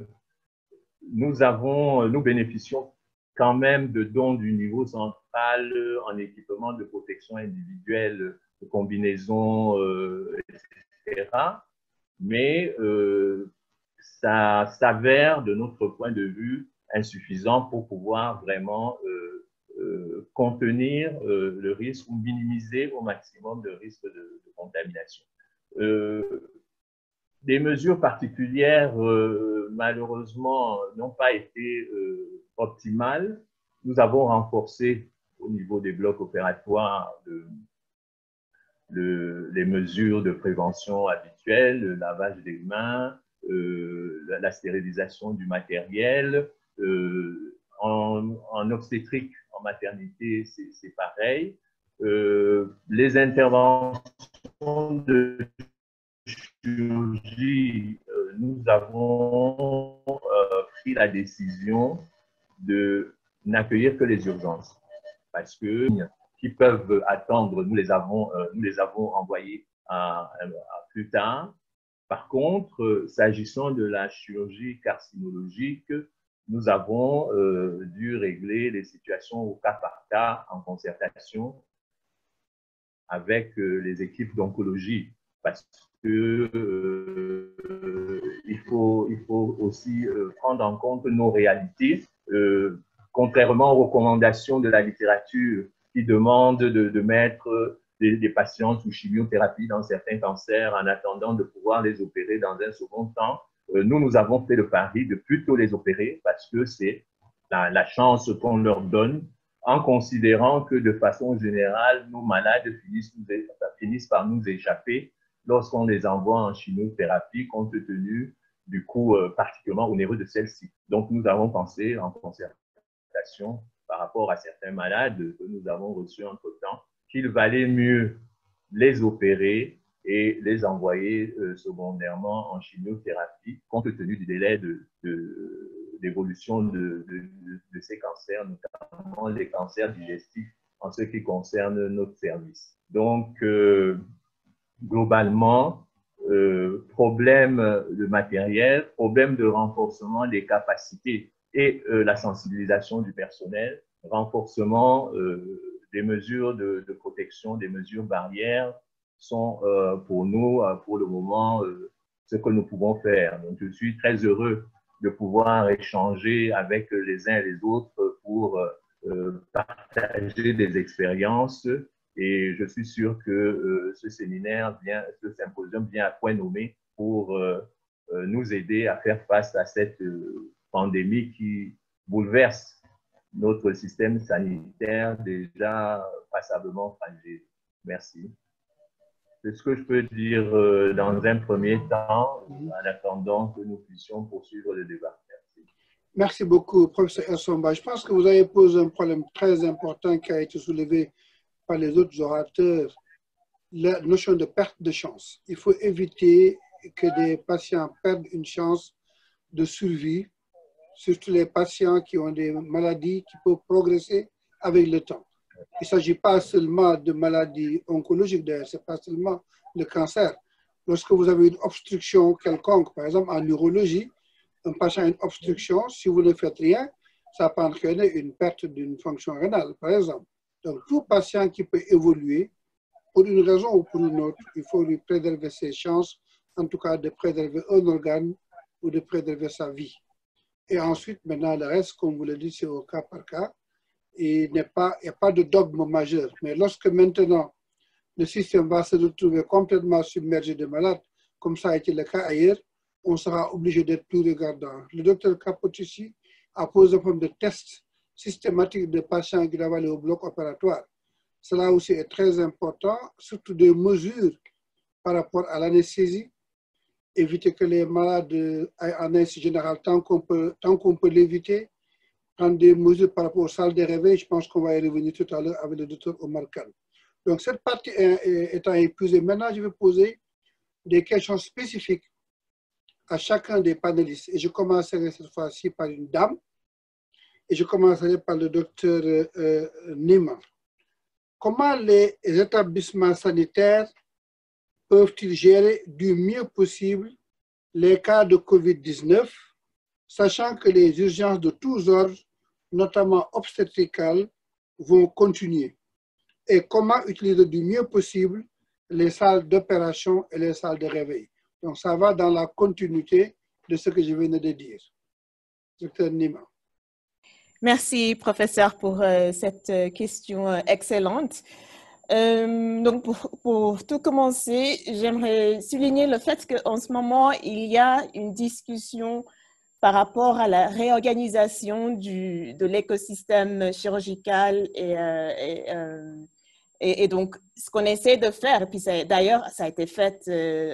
S6: bénéficions quand même de dons du niveau central en équipement de protection individuelle, de combinaisons, etc. Mais ça s'avère, de notre point de vue, insuffisant pour pouvoir vraiment contenir le risque ou minimiser au maximum le risque de contamination. Des mesures particulières, malheureusement, n'ont pas été optimales. Nous avons renforcé au niveau des blocs opératoires les mesures de prévention habituelles, le lavage des mains, la stérilisation du matériel. En obstétrique, en maternité, c'est pareil. Les interventions de chirurgie, nous avons pris la décision de n'accueillir que les urgences parce que qui peuvent attendre, nous les avons envoyés à plus tard. Par contre, s'agissant de la chirurgie carcinologique, nous avons dû régler les situations au cas par cas en concertation avec les équipes d'oncologie parce que il faut aussi prendre en compte nos réalités. Contrairement aux recommandations de la littérature qui demandent de mettre des patients sous chimiothérapie dans certains cancers en attendant de pouvoir les opérer dans un second temps, nous avons fait le pari de plutôt les opérer parce que c'est la chance qu'on leur donne en considérant que de façon générale, nos malades finissent par nous échapper lorsqu'on les envoie en chimiothérapie compte tenu du coût particulièrement onéreux de celle-ci. Donc, nous avons pensé en concertation par rapport à certains malades que nous avons reçus entre-temps qu'il valait mieux les opérer et les envoyer secondairement en chimiothérapie compte tenu du délai d'évolution de ces cancers, notamment les cancers digestifs en ce qui concerne notre service. Donc, globalement, problème de matériel, problème de renforcement des capacités et la sensibilisation du personnel, renforcement des mesures de protection, des mesures barrières sont pour nous, pour le moment, ce que nous pouvons faire. Donc, je suis très heureux de pouvoir échanger avec les uns et les autres pour partager des expériences. Et je suis sûr que ce symposium vient à point nommé pour nous aider à faire face à cette pandémie qui bouleverse notre système sanitaire déjà passablement fragile. Merci. C'est ce que je peux dire dans un premier temps, en attendant que nous puissions poursuivre le débat. Merci.
S1: Merci beaucoup, professeur Essomba. Je pense que vous avez posé un problème très important qui a été soulevé par les autres orateurs, la notion de perte de chance. Il faut éviter que des patients perdent une chance de survie, surtout les patients qui ont des maladies qui peuvent progresser avec le temps. Il ne s'agit pas seulement de maladies oncologiques, d'ailleurs, ce n'est pas seulement le cancer. Lorsque vous avez une obstruction quelconque, par exemple en neurologie, un patient a une obstruction, si vous ne faites rien, ça peut entraîner une perte d'une fonction rénale, par exemple. Donc, tout patient qui peut évoluer, pour une raison ou pour une autre, il faut lui préserver ses chances, en tout cas de préserver un organe ou de préserver sa vie. Et ensuite, maintenant, le reste, comme vous le dites, c'est au cas par cas. Et il n'y a pas de dogme majeur. Mais lorsque maintenant, le système va se retrouver complètement submergé de malades, comme ça a été le cas ailleurs, on sera obligé d'être plus regardant. Le docteur Capote ici a posé un problème de tests systématiques de patients qui doivent aller au bloc opératoire. Cela aussi est très important, surtout des mesures par rapport à l'anesthésie. Éviter que les malades aient en anesthésie générale tant qu'on peut l'éviter. Prendre des mesures par rapport aux salles de réveil. Je pense qu'on va y revenir tout à l'heure avec le docteur Omar Khan. Donc, cette partie étant épuisée, maintenant, je vais poser des questions spécifiques à chacun des panélistes. Et je commencerai cette fois-ci par une dame. Et je commencerai par le docteur Nima. Comment les établissements sanitaires peuvent-ils gérer du mieux possible les cas de COVID-19, sachant que les urgences de tous ordres, notamment obstétricales, vont continuer? Et comment utiliser du mieux possible les salles d'opération et les salles de réveil? Donc, ça va dans la continuité de ce que je venais de dire. Docteur Nima.
S4: Merci, professeur, pour cette question excellente. Donc, pour tout commencer, j'aimerais souligner le fait qu'en ce moment, il y a une discussion par rapport à la réorganisation de l'écosystème chirurgical et donc, ce qu'on essaie de faire, et puis d'ailleurs, ça a été fait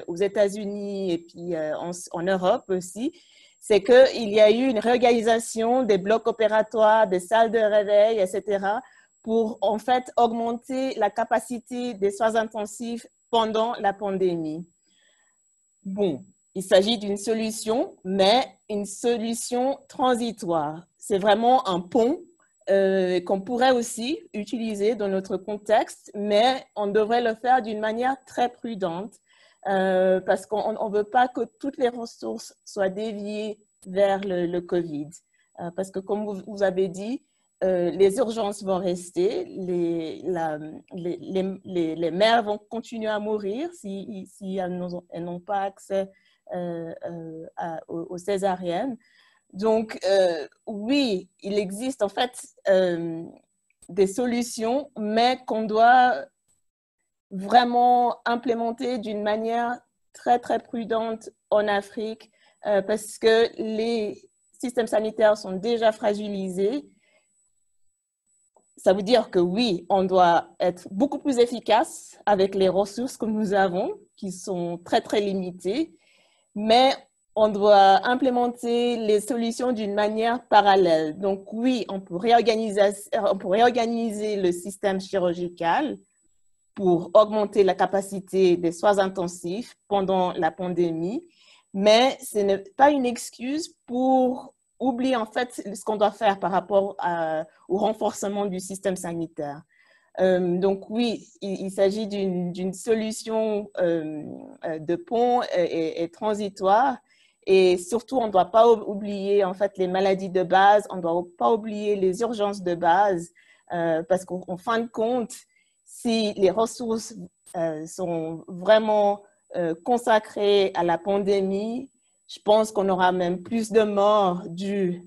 S4: aux États-Unis et puis en Europe aussi, c'est qu'il y a eu une réorganisation des blocs opératoires, des salles de réveil, etc., pour en fait augmenter la capacité des soins intensifs pendant la pandémie. Bon, il s'agit d'une solution, mais une solution transitoire. C'est vraiment un pont qu'on pourrait aussi utiliser dans notre contexte, mais on devrait le faire d'une manière très prudente parce qu'on ne veut pas que toutes les ressources soient déviées vers le COVID. Parce que comme vous avez dit, les urgences vont rester, les mères vont continuer à mourir si elles n'ont pas accès aux césariennes. Donc, oui, il existe en fait des solutions, mais qu'on doit vraiment implémenter d'une manière très, très prudente en Afrique parce que les systèmes sanitaires sont déjà fragilisés. Ça veut dire que oui, on doit être beaucoup plus efficace avec les ressources que nous avons, qui sont très, très limitées, mais on doit implémenter les solutions d'une manière parallèle. Donc oui, on peut réorganiser le système chirurgical pour augmenter la capacité des soins intensifs pendant la pandémie, mais ce n'est pas une excuse pour oublier en fait ce qu'on doit faire par rapport au renforcement du système sanitaire. Donc oui, il s'agit d'une solution de pont et transitoire. Et surtout, on ne doit pas oublier en fait les maladies de base, on ne doit pas oublier les urgences de base, parce qu'en fin de compte, si les ressources sont vraiment consacrées à la pandémie, je pense qu'on aura même plus de morts dues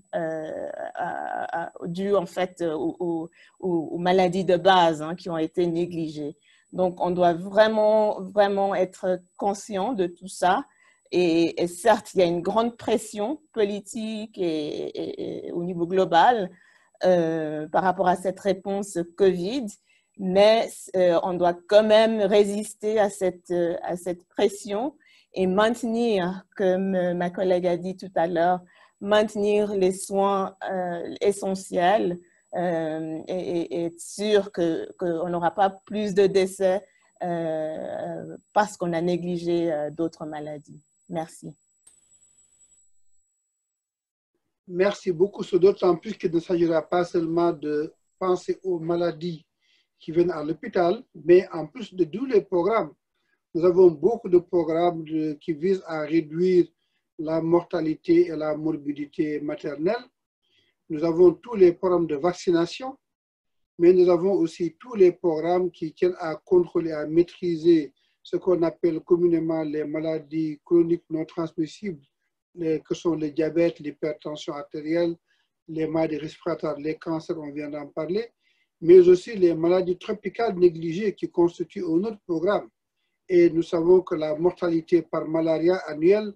S4: en fait aux maladies de base qui ont été négligées. Donc, on doit vraiment, vraiment être conscient de tout ça. Et certes, il y a une grande pression politique et au niveau global par rapport à cette réponse COVID, mais on doit quand même résister à cette pression et maintenir, comme ma collègue a dit tout à l'heure, maintenir les soins essentiels et être sûr qu'on n'aura pas plus de décès parce qu'on a négligé d'autres maladies. Merci.
S1: Merci beaucoup. C'est d'autant plus qu'il ne s'agira pas seulement de penser aux maladies qui viennent à l'hôpital, mais en plus de tous les programmes. Nous avons beaucoup de programmes qui visent à réduire la mortalité et la morbidité maternelle. Nous avons tous les programmes de vaccination, mais nous avons aussi tous les programmes qui tiennent à contrôler, à maîtriser ce qu'on appelle communément les maladies chroniques non transmissibles, que sont le diabète, l'hypertension artérielle, les maladies respiratoires, les cancers, on vient d'en parler, mais aussi les maladies tropicales négligées qui constituent un autre programme. Et nous savons que la mortalité par malaria annuelle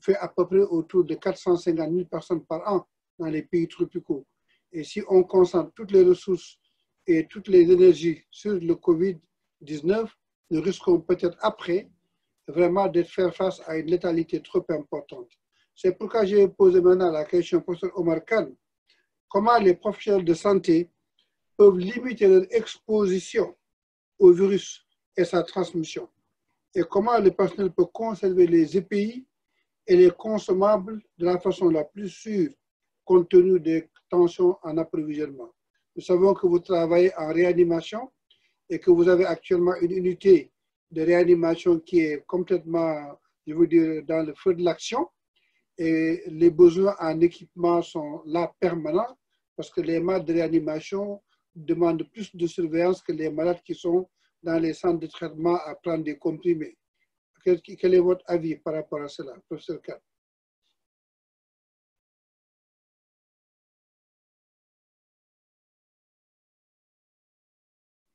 S1: fait à peu près autour de 450 000 personnes par an dans les pays tropicaux. Et si on concentre toutes les ressources et toutes les énergies sur le COVID-19, nous risquons peut-être après vraiment de faire face à une létalité trop importante. C'est pourquoi j'ai posé maintenant la question au professeur Omar Khan. Comment les professionnels de santé peuvent limiter leur exposition au virus et sa transmission? Et comment le personnel peut conserver les EPI et les consommables de la façon la plus sûre, compte tenu des tensions en approvisionnement? Nous savons que vous travaillez en réanimation et que vous avez actuellement une unité de réanimation qui est complètement, je veux dire, dans le feu de l'action. Et les besoins en équipement sont là permanents parce que les malades de réanimation demandent plus de surveillance que les malades qui sont dans les centres de traitement à prendre des comprimés. Quel est votre avis par rapport à cela, professeur Khan?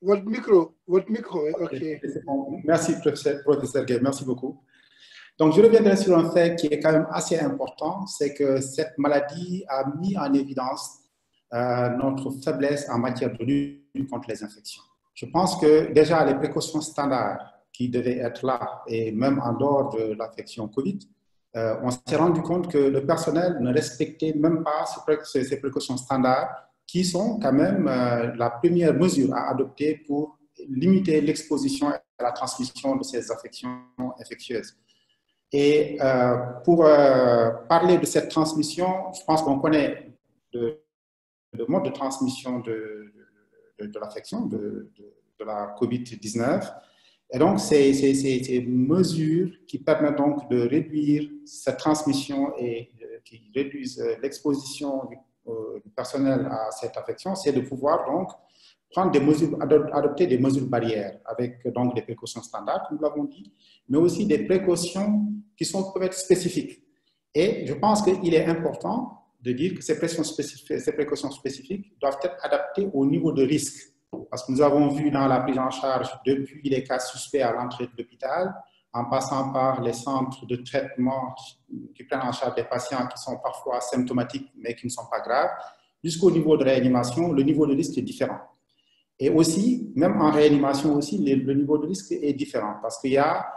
S1: Votre micro, ok.
S2: Merci, professeur Gay, merci beaucoup. Donc, je reviendrai sur un fait qui est quand même assez important, c'est que cette maladie a mis en évidence notre faiblesse en matière de lutte contre les infections. Je pense que déjà les précautions standards qui devaient être là, et même en dehors de l'infection Covid, on s'est rendu compte que le personnel ne respectait même pas ces précautions standards qui sont quand même la première mesure à adopter pour limiter l'exposition et la transmission de ces infections infectieuses. Et pour parler de cette transmission, je pense qu'on connaît le mode de transmission de l'infection, de la COVID-19. Et donc, ces mesures qui permettent donc de réduire cette transmission et qui réduisent l'exposition du personnel à cette infection, c'est de pouvoir donc prendre des mesures, adopter des mesures barrières avec donc des précautions standards, comme nous l'avons dit, mais aussi des précautions qui peuvent être spécifiques. Et je pense qu'il est important de dire que ces précautions spécifiques doivent être adaptées au niveau de risque. Parce que nous avons vu dans la prise en charge, depuis les cas suspects à l'entrée de l'hôpital, en passant par les centres de traitement qui prennent en charge des patients qui sont parfois symptomatiques mais qui ne sont pas graves, jusqu'au niveau de réanimation, le niveau de risque est différent. Et aussi, même en réanimation aussi, le niveau de risque est différent parce qu'il y a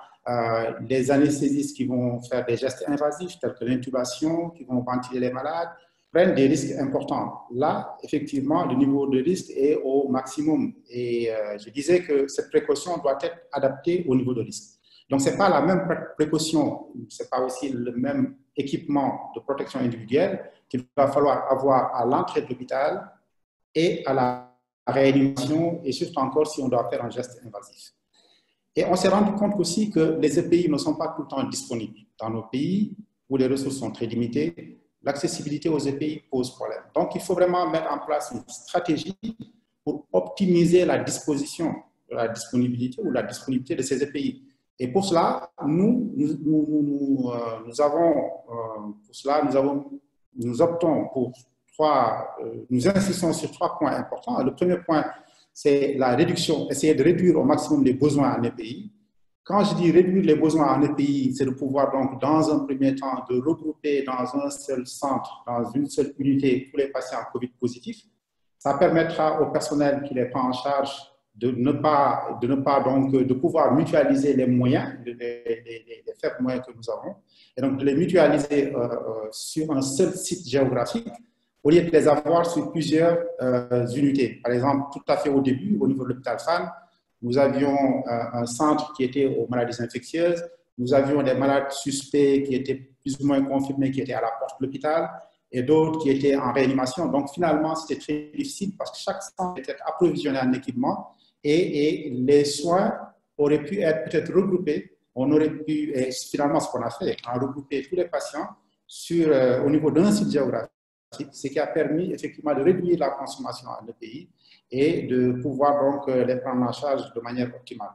S2: les anesthésistes qui vont faire des gestes invasifs tels que l'intubation, qui vont ventiler les malades, prennent des risques importants. Là, effectivement, le niveau de risque est au maximum. Et je disais que cette précaution doit être adaptée au niveau de risque. Donc, ce n'est pas la même précaution, ce n'est pas aussi le même équipement de protection individuelle qu'il va falloir avoir à l'entrée de l'hôpital et à la réanimation, et surtout encore si on doit faire un geste invasif. Et on s'est rendu compte aussi que les EPI ne sont pas tout le temps disponibles. Dans nos pays où les ressources sont très limitées, l'accessibilité aux EPI pose problème. Donc, il faut vraiment mettre en place une stratégie pour optimiser la disposition, la disponibilité ou la disponibilité de ces EPI. Et pour cela, nous optons pour nous insistons sur 3 points importants. Le premier point, c'est la réduction, essayer de réduire au maximum les besoins en EPI. Quand je dis réduire les besoins en EPI, c'est de pouvoir donc, dans un premier temps, de regrouper dans un seul centre, dans une seule unité, tous les patients COVID positifs. Ça permettra au personnel qui les prend en charge de pouvoir mutualiser les moyens, les faibles moyens que nous avons, et donc de les mutualiser sur un seul site géographique, au lieu de les avoir sur plusieurs unités. Par exemple, tout à fait au début, au niveau de l'hôpital Fann, nous avions un centre qui était aux maladies infectieuses, nous avions des malades suspects qui étaient plus ou moins confirmés, qui étaient à la porte de l'hôpital, et d'autres qui étaient en réanimation. Donc finalement, c'était très difficile parce que chaque centre était approvisionné en équipement et les soins auraient pu être peut-être regroupés. On aurait pu, et finalement ce qu'on a fait, on a regroupé tous les patients au niveau d'un site géographique, ce qui a permis effectivement de réduire la consommation dans le pays et de pouvoir donc les prendre en charge de manière optimale.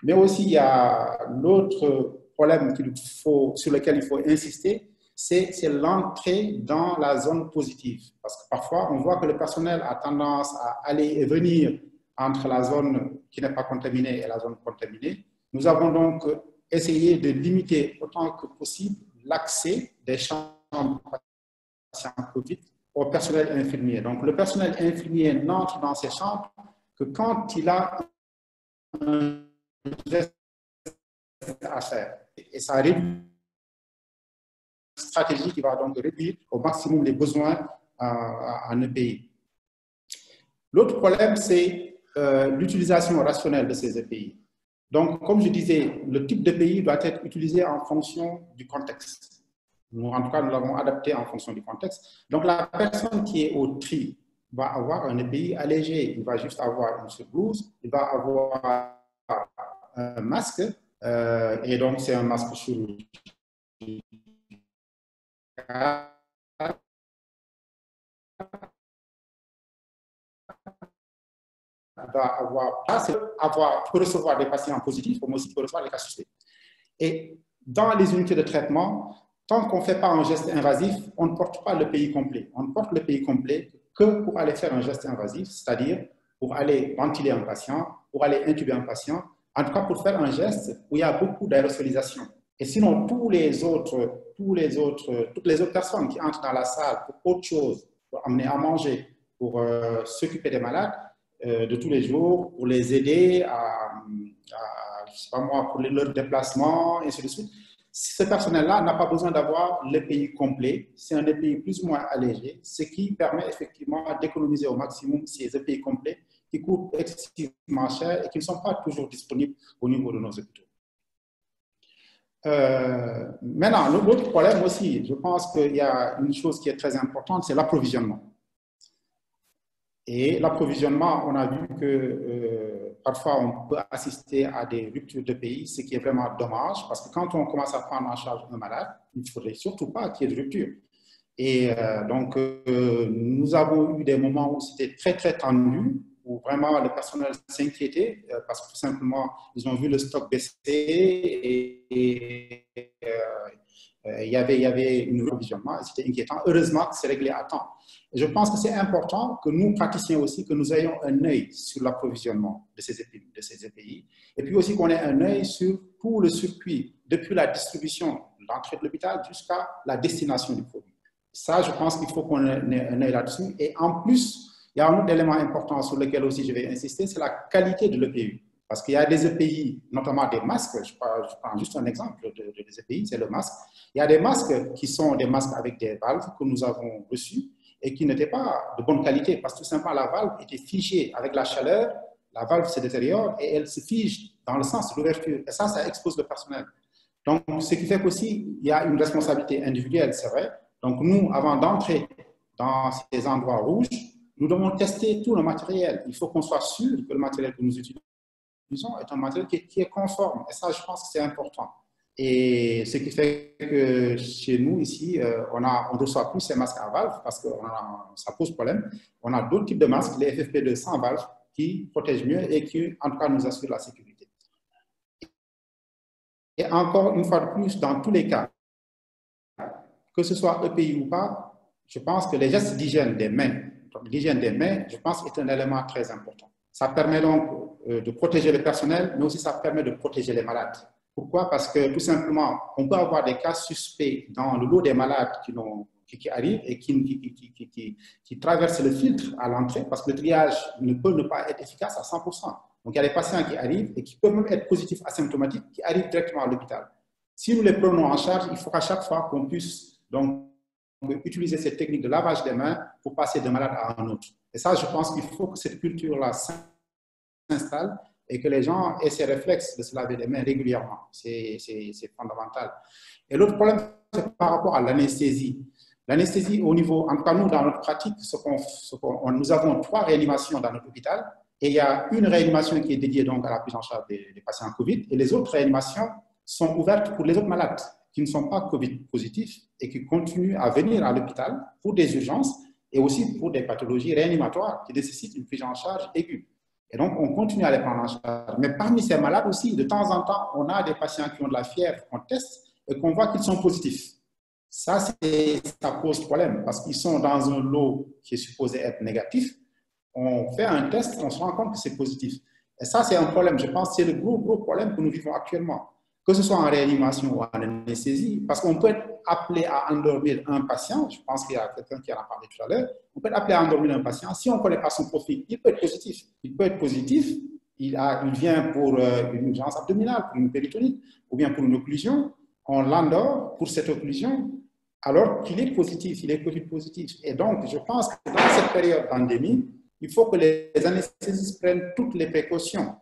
S2: Mais aussi, il y a l'autre problème sur lequel il faut insister, c'est l'entrée dans la zone positive. Parce que parfois, on voit que le personnel a tendance à aller et venir entre la zone qui n'est pas contaminée et la zone contaminée. Nous avons donc essayé de limiter autant que possible l'accès des chambres patients Covid au personnel infirmier. Donc, le personnel infirmier n'entre dans ces chambres que quand il a un geste à faire. Et ça réduit une stratégie qui va donc réduire au maximum les besoins en EPI. L'autre problème, c'est l'utilisation rationnelle de ces EPI. Donc, comme je disais, le type d'EPI doit être utilisé en fonction du contexte. Nous, en tout cas, nous l'avons adapté en fonction du contexte. Donc, la personne qui est au tri va avoir un EPI allégé. Il va juste avoir une surblouse, il va avoir un masque, et donc c'est un masque chirurgical. Peut recevoir des patients positifs, comme aussi peut recevoir des cas suspects. Et dans les unités de traitement, tant qu'on ne fait pas un geste invasif, on ne porte pas le pays complet. On ne porte le pays complet que pour aller faire un geste invasif, c'est-à-dire pour aller ventiler un patient, pour aller intuber un patient, en tout cas pour faire un geste où il y a beaucoup d'aérosolisation. Et sinon, toutes les autres personnes qui entrent dans la salle pour autre chose, pour amener à manger, pour s'occuper des malades de tous les jours, pour les aider je sais pas moi, pour leur déplacement, et ainsi de suite, ce personnel-là n'a pas besoin d'avoir l'EPI complet. C'est un EPI plus ou moins allégé, ce qui permet effectivement d'économiser au maximum ces EPI complets qui coûtent excessivement cher et qui ne sont pas toujours disponibles au niveau de nos hôpitaux. Maintenant, l'autre problème aussi, je pense qu'il y a une chose qui est très importante, c'est l'approvisionnement. Et l'approvisionnement, on a vu que parfois on peut assister à des ruptures de pays, ce qui est vraiment dommage, parce que quand on commence à prendre en charge un malade, il ne faudrait surtout pas qu'il y ait de rupture. Et donc, nous avons eu des moments où c'était très, très tendu, où vraiment le personnel s'inquiétait, parce que tout simplement, ils ont vu le stock baisser et il y avait un approvisionnement et c'était inquiétant. Heureusement que c'est réglé à temps. Et je pense que c'est important que nous, praticiens aussi, que nous ayons un œil sur l'approvisionnement de ces EPI. Et puis aussi qu'on ait un œil sur tout le circuit, depuis la distribution, l'entrée de l'hôpital jusqu'à la destination du produit. Ça, je pense qu'il faut qu'on ait un œil là-dessus. Et en plus, il y a un autre élément important sur lequel aussi je vais insister, c'est la qualité de l'EPI. Parce qu'il y a des EPI, notamment des masques, je prends juste un exemple des EPI, c'est le masque. Il y a des masques qui sont des masques avec des valves que nous avons reçus et qui n'étaient pas de bonne qualité parce que tout simplement la valve était figée avec la chaleur, la valve se détériore et elle se fige dans le sens de l'ouverture. Et ça expose le personnel. Donc, ce qui fait qu'aussi, il y a une responsabilité individuelle, c'est vrai. Donc, nous, avant d'entrer dans ces endroits rouges, nous devons tester tout le matériel. Il faut qu'on soit sûr que le matériel que nous utilisons est un matériel qui est conforme. Et ça, je pense que c'est important. Et ce qui fait que chez nous, ici, on ne reçoit plus ces masques à valve parce que ça pose problème. On a d'autres types de masques, les FFP2 sans valve, qui protègent mieux et qui, en tout cas, nous assurent la sécurité. Et encore une fois de plus, dans tous les cas, que ce soit EPI ou pas, je pense que les gestes d'hygiène des mains, l'hygiène des mains, je pense, est un élément très important. Ça permet donc de protéger le personnel, mais aussi ça permet de protéger les malades. Pourquoi? Parce que tout simplement, on peut avoir des cas suspects dans le lot des malades qui n'ont qui arrivent et qui traversent le filtre à l'entrée, parce que le triage ne peut ne pas être efficace à 100%. Donc, il y a des patients qui arrivent et qui peuvent même être positifs asymptomatiques, qui arrivent directement à l'hôpital. Si nous les prenons en charge, il faut qu'à chaque fois qu'on puisse donc utiliser cette technique de lavage des mains pour passer d'un malade à un autre. Et ça, je pense qu'il faut que cette culture-là s'installe et que les gens aient ces réflexes de se laver les mains régulièrement. C'est fondamental. Et l'autre problème, c'est par rapport à l'anesthésie. L'anesthésie, au niveau, en tout cas, nous, dans notre pratique, nous avons 3 réanimations dans notre hôpital et il y a une réanimation qui est dédiée donc à la prise en charge des patients Covid et les autres réanimations sont ouvertes pour les autres malades qui ne sont pas Covid positifs et qui continuent à venir à l'hôpital pour des urgences et aussi pour des pathologies réanimatoires qui nécessitent une prise en charge aiguë. Et donc, on continue à les prendre en charge. Mais parmi ces malades aussi, de temps en temps, on a des patients qui ont de la fièvre, qu'on teste et qu'on voit qu'ils sont positifs. Ça pose problème parce qu'ils sont dans un lot qui est supposé être négatif. On fait un test, on se rend compte que c'est positif. Et ça, c'est un problème. Je pense que c'est le gros problème que nous vivons actuellement. Que ce soit en réanimation ou en anesthésie, parce qu'on peut être appelé à endormir un patient, je pense qu'il y a quelqu'un qui en a parlé tout à l'heure, on peut être appelé à endormir un patient, si on ne connaît pas son profil, il peut être positif. Il peut être positif, il vient pour une urgence abdominale, pour une péritonite, ou bien pour une occlusion, on l'endort pour cette occlusion, alors qu'il est positif, il est Covid positif. Et donc, je pense que dans cette période pandémie, il faut que les anesthésistes prennent toutes les précautions.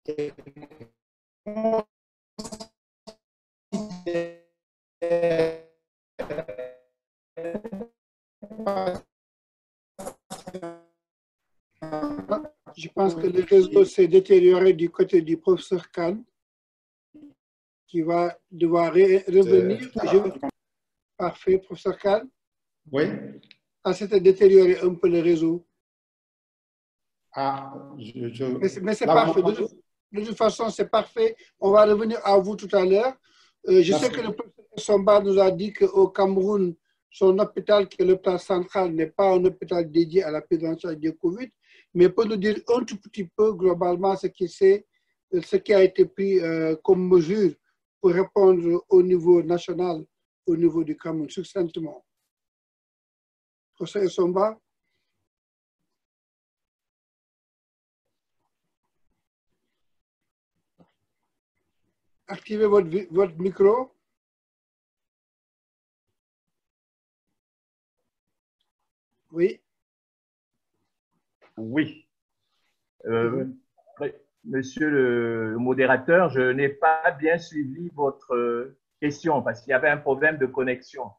S1: Je pense que le réseau s'est détérioré du côté du professeur Khan, qui va devoir revenir. Parfait, professeur Khan.
S2: Oui.
S1: Ah, c'était détérioré un peu le réseau.
S2: Ah,
S1: mais c'est parfait. De toute façon, c'est parfait. On va revenir à vous tout à l'heure. Je sais que le professeur Somba nous a dit qu'au Cameroun, son hôpital, qui est l'hôpital central, n'est pas un hôpital dédié à la prise en charge du Covid, mais peut nous dire un tout petit peu globalement ce qui a été pris comme mesure pour répondre au niveau national, au niveau du Cameroun, succinctement. Professeur Somba. Activez votre micro. Oui.
S6: Oui. Monsieur le modérateur, je n'ai pas bien suivi votre question parce qu'il y avait un problème de connexion.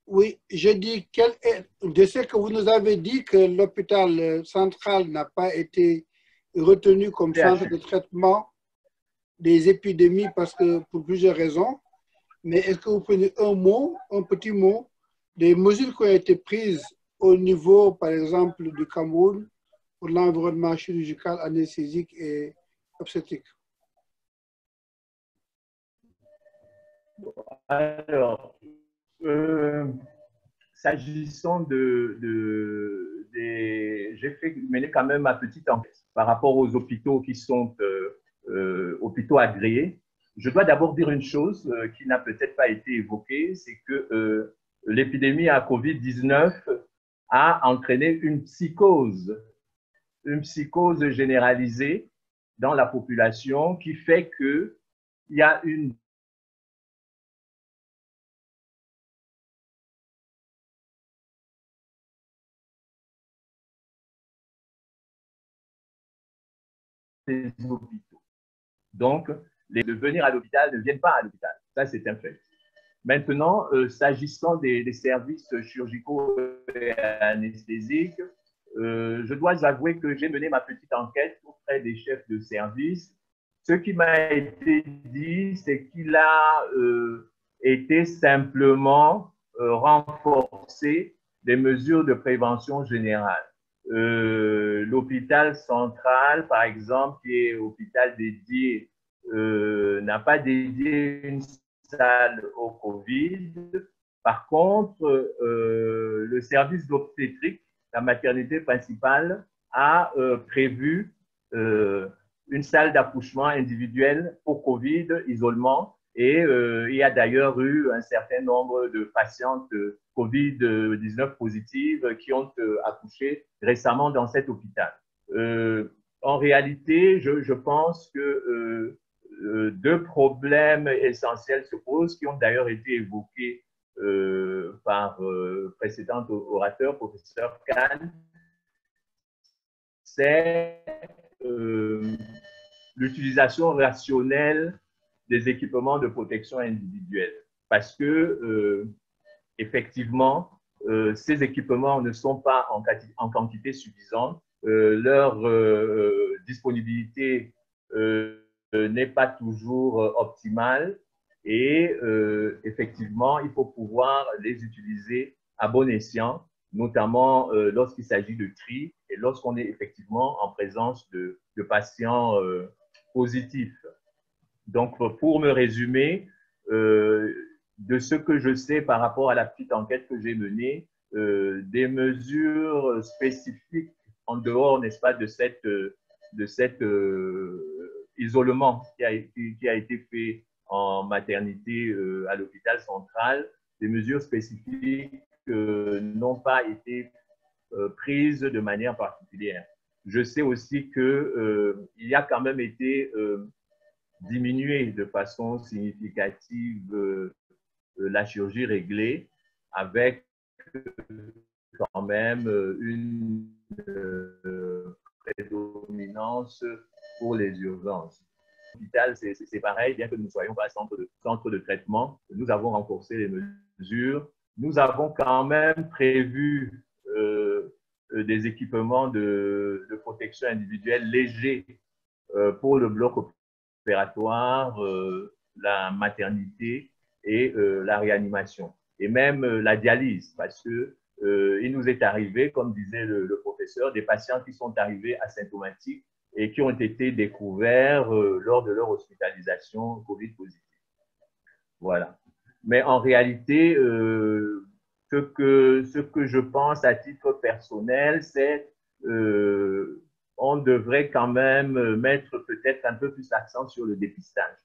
S1: Oui, je dis, je sais que vous nous avez dit que l'hôpital central n'a pas été retenu comme centre de traitement des épidémies pour plusieurs raisons. Mais est-ce que vous prenez un petit mot, des mesures qui ont été prises au niveau, par exemple, du Cameroun pour l'environnement chirurgical, anesthésique et obstétrique?
S6: Alors, s'agissant j'ai mené quand même ma petite enquête par rapport aux hôpitaux qui sont hôpitaux agréés. Je dois d'abord dire une chose qui n'a peut-être pas été évoquée, c'est que l'épidémie à Covid-19 a entraîné une psychose généralisée dans la population qui fait qu'il y a une des hôpitaux. Donc, de venir à l'hôpital ne viennent pas à l'hôpital. Ça, c'est un fait. Maintenant, s'agissant des services chirurgicaux et anesthésiques, je dois avouer que j'ai mené ma petite enquête auprès des chefs de service. Ce qui m'a été dit, c'est qu'il a été simplement renforcé des mesures de prévention générale. L'hôpital central, par exemple, qui est hôpital dédié, n'a pas dédié une salle au Covid. Par contre, le service d'obstétrique, la maternité principale, a prévu une salle d'accouchement individuelle au Covid, isolement, Et il y a d'ailleurs eu un certain nombre de patientes COVID-19 positives qui ont accouché récemment dans cet hôpital. En réalité, je pense que deux problèmes essentiels se posent, qui ont d'ailleurs été évoqués par précédent orateur, professeur Kahn. C'est l'utilisation rationnelle des équipements de protection individuelle. Parce que, effectivement, ces équipements ne sont pas en quantité suffisante. Leur disponibilité n'est pas toujours optimale. Et effectivement, il faut pouvoir les utiliser à bon escient, notamment lorsqu'il s'agit de tri et lorsqu'on est effectivement en présence de patients positifs. Donc, pour me résumer, de ce que je sais par rapport à la petite enquête que j'ai menée, des mesures spécifiques en dehors, n'est-ce pas, de cet isolement qui a été fait en maternité à l'hôpital central, des mesures spécifiques n'ont pas été prises de manière particulière. Je sais aussi qu'il y a quand même été diminué de façon significative la chirurgie réglée, avec quand même une prédominance pour les urgences. L'hôpital, c'est pareil, bien que nous ne soyons pas centre de traitement, nous avons renforcé les mesures. Nous avons quand même prévu des équipements de protection individuelle légers pour le bloc opératoire, la maternité et la réanimation. Et même la dialyse, parce que il nous est arrivé, comme disait le professeur, des patients qui sont arrivés asymptomatiques et qui ont été découverts lors de leur hospitalisation COVID positive. Voilà. Mais en réalité, ce que je pense à titre personnel, c'est on devrait quand même mettre peut-être un peu plus l'accent sur le dépistage.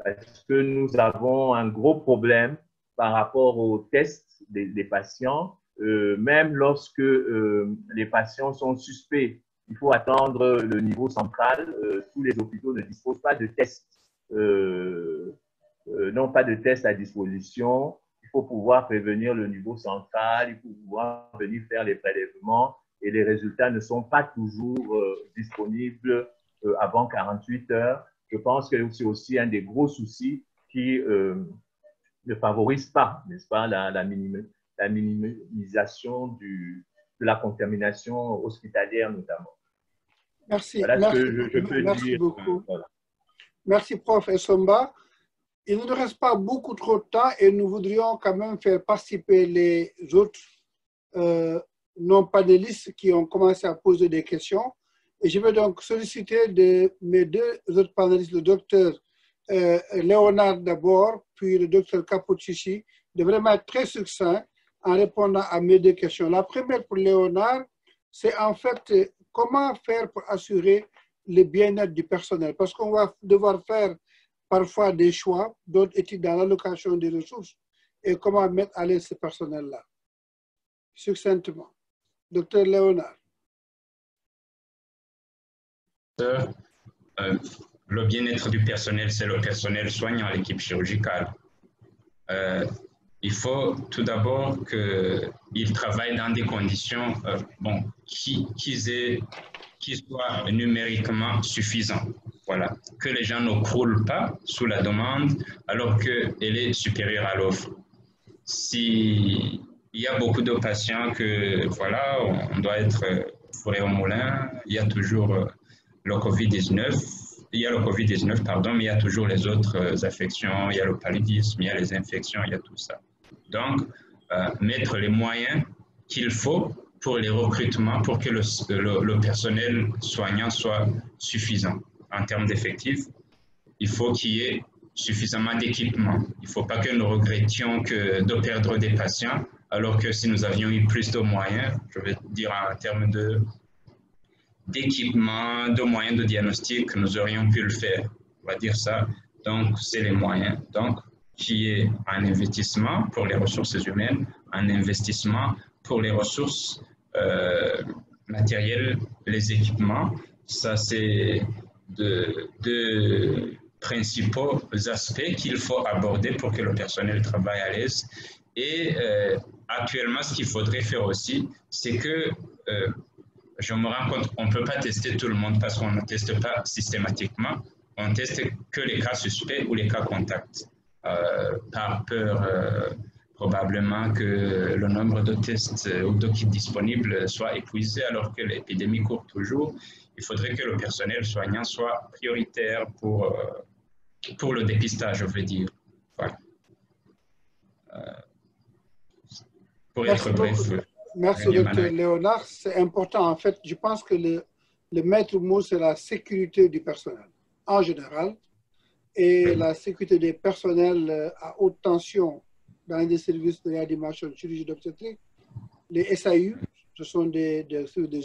S6: Parce que nous avons un gros problème par rapport aux tests des patients. Même lorsque les patients sont suspects, il faut attendre le niveau central. Tous les hôpitaux ne disposent pas de tests, n'ont pas de tests à disposition. Il faut pouvoir prévenir le niveau central, il faut pouvoir venir faire les prélèvements et les résultats ne sont pas toujours disponibles avant 48 heures. Je pense que c'est aussi un des gros soucis qui ne favorise pas, n'est-ce pas, la minimisation de la contamination hospitalière notamment.
S1: Merci.
S6: Voilà
S1: merci,
S6: ce que je peux
S1: merci
S6: dire.
S1: beaucoup.
S6: Voilà.
S1: Merci, Prof. Essomba. Il ne nous reste pas beaucoup trop de temps et nous voudrions quand même faire participer les autres non-panélistes qui ont commencé à poser des questions. Et je vais donc solliciter de mes deux autres panélistes, le docteur Léonard d'abord, puis le docteur Capoccici, de vraiment être très succinct en répondant à mes deux questions. La première pour Léonard, c'est en fait comment faire pour assurer le bien-être du personnel, parce qu'on va devoir faire parfois des choix, d'autres études dans l'allocation des ressources, et comment mettre à l'aise ce personnel-là. Succinctement. Docteur Léonard.
S5: Le bien-être du personnel, c'est le personnel soignant, l'équipe chirurgicale. Il faut tout d'abord qu'ils travaillent dans des conditions qui soient numériquement suffisants. Voilà. Que les gens ne croulent pas sous la demande alors qu'elle est supérieure à l'offre. S'il y a beaucoup de patients que, voilà, on doit être fourré au moulin, il y a toujours le Covid-19. Il y a le Covid-19, pardon, mais il y a toujours les autres affections, il y a le paludisme, il y a les infections, il y a tout ça. Donc, mettre les moyens qu'il faut pour les recrutements, pour que le personnel soignant soit suffisant. En termes d'effectifs, il faut qu'il y ait suffisamment d'équipements. Il ne faut pas que nous regrettions de perdre des patients, alors que si nous avions eu plus de moyens, je vais dire en termes d'équipement, de moyens de diagnostic, nous aurions pu le faire. On va dire ça. Donc, c'est les moyens. Donc, qui est un investissement pour les ressources humaines, un investissement pour les ressources matérielles, les équipements. Ça, c'est deux principaux aspects qu'il faut aborder pour que le personnel travaille à l'aise. Et actuellement, ce qu'il faudrait faire aussi, c'est que je me rends compte qu'on ne peut pas tester tout le monde parce qu'on ne teste pas systématiquement. On teste que les cas suspects ou les cas contacts. Par peur probablement que le nombre de tests ou de kits disponibles soit épuisé alors que l'épidémie court toujours. Il faudrait que le personnel soignant soit prioritaire pour le dépistage, je veux dire. Voilà. Pour
S1: Merci
S5: être bref.
S1: Merci, Dr. Léonard. C'est important. En fait, je pense que le maître mot, c'est la sécurité du personnel en général et la sécurité des personnels à haute tension dans les services de réanimation, de chirurgie d'obstétrique. Les SAU, ce sont des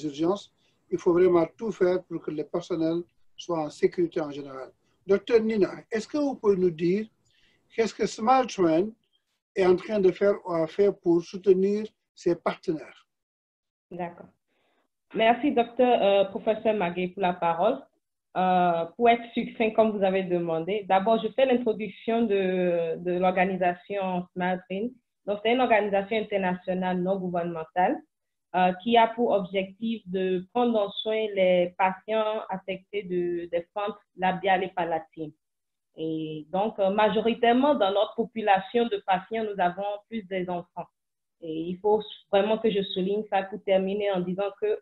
S1: urgences. Il faut vraiment tout faire pour que le personnel soit en sécurité en général. Docteur Nina, est-ce que vous pouvez nous dire qu'est-ce que SmileTrain est en train de faire ou à faire pour soutenir ses partenaires?
S3: D'accord. Merci, professeur Magué, pour la parole. Pour être succinct, comme vous avez demandé, d'abord, je fais l'introduction de l'organisation SmileTrain. Donc, c'est une organisation internationale non gouvernementale qui a pour objectif de prendre en soin les patients affectés des fentes labiales et palatines. Et donc, majoritairement, dans notre population de patients, nous avons plus des enfants. Et il faut vraiment que je souligne ça pour terminer en disant que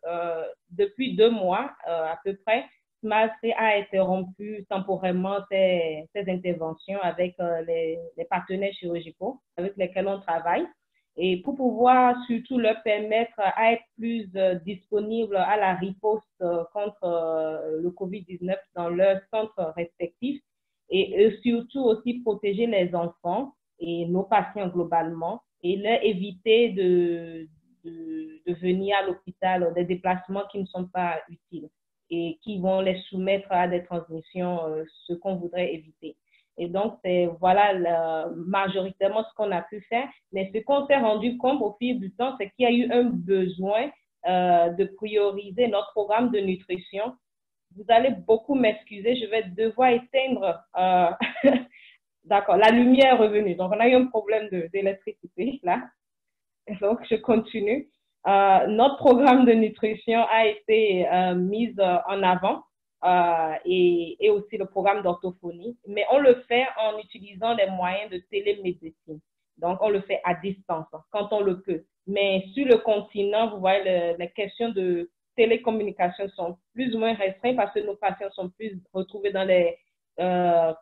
S3: depuis 2 mois, à peu près, SmileTrain a interrompu temporairement ses interventions avec les partenaires chirurgicaux avec lesquels on travaille. Et pour pouvoir surtout leur permettre à être plus disponibles à la riposte contre le COVID-19 dans leurs centres respectifs et surtout aussi protéger les enfants et nos patients globalement et leur éviter de venir à l'hôpital des déplacements qui ne sont pas utiles et qui vont les soumettre à des transmissions, ce qu'on voudrait éviter. Et donc, c'est voilà majoritairement ce qu'on a pu faire. Mais ce qu'on s'est rendu compte au fil du temps, c'est qu'il y a eu un besoin de prioriser notre programme de nutrition. Vous allez beaucoup m'excuser, je vais devoir éteindre. D'accord, la lumière est revenue. Donc, on a eu un problème d'électricité là. Donc, je continue. Notre programme de nutrition a été mis en avant. Et aussi le programme d'orthophonie, mais on le fait en utilisant les moyens de télémédecine. Donc, on le fait à distance quand on le peut. Mais sur le continent, vous voyez, les questions de télécommunication sont plus ou moins restreintes parce que nos patients sont plus retrouvés dans les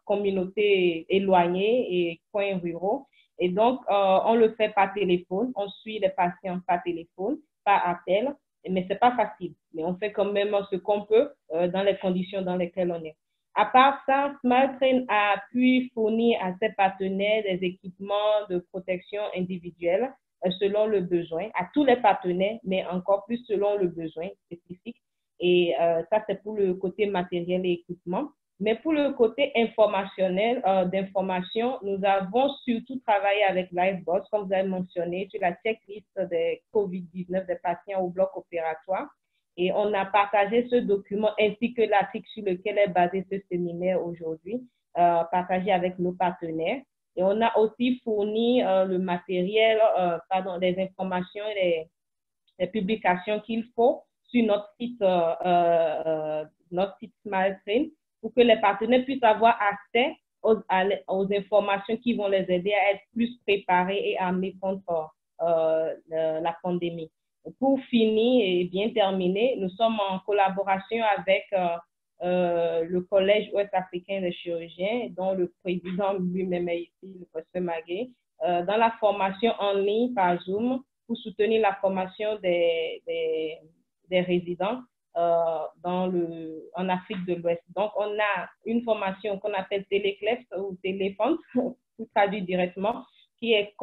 S3: communautés éloignées et coins ruraux. Et donc, on le fait par téléphone. On suit les patients par téléphone, par appel. Mais ce n'est pas facile. Mais on fait quand même ce qu'on peut dans les conditions dans lesquelles on est. À part ça, SmileTrain a pu fournir à ses partenaires des équipements de protection individuelle selon le besoin, à tous les partenaires, mais encore plus selon le besoin spécifique. Et ça, c'est pour le côté matériel et équipement. Mais pour le côté informationnel, d'information, nous avons surtout travaillé avec Liveboss, comme vous avez mentionné, sur la checklist des COVID-19 des patients au bloc opératoire. Et on a partagé ce document ainsi que l'article sur lequel est basé ce séminaire aujourd'hui, partagé avec nos partenaires. Et on a aussi fourni le matériel, les informations et les publications qu'il faut sur notre site SmileTrain, pour que les partenaires puissent avoir accès aux informations qui vont les aider à être plus préparés et armés contre la pandémie. Pour finir et bien terminer, nous sommes en collaboration avec le Collège ouest-africain des chirurgiens, dont le président lui-même est ici, le professeur Magué, dans la formation en ligne par Zoom pour soutenir la formation des résidents en Afrique de l'Ouest. Donc, on a une formation qu'on appelle Téléclef ou Téléphone, pour traduire directement, qui est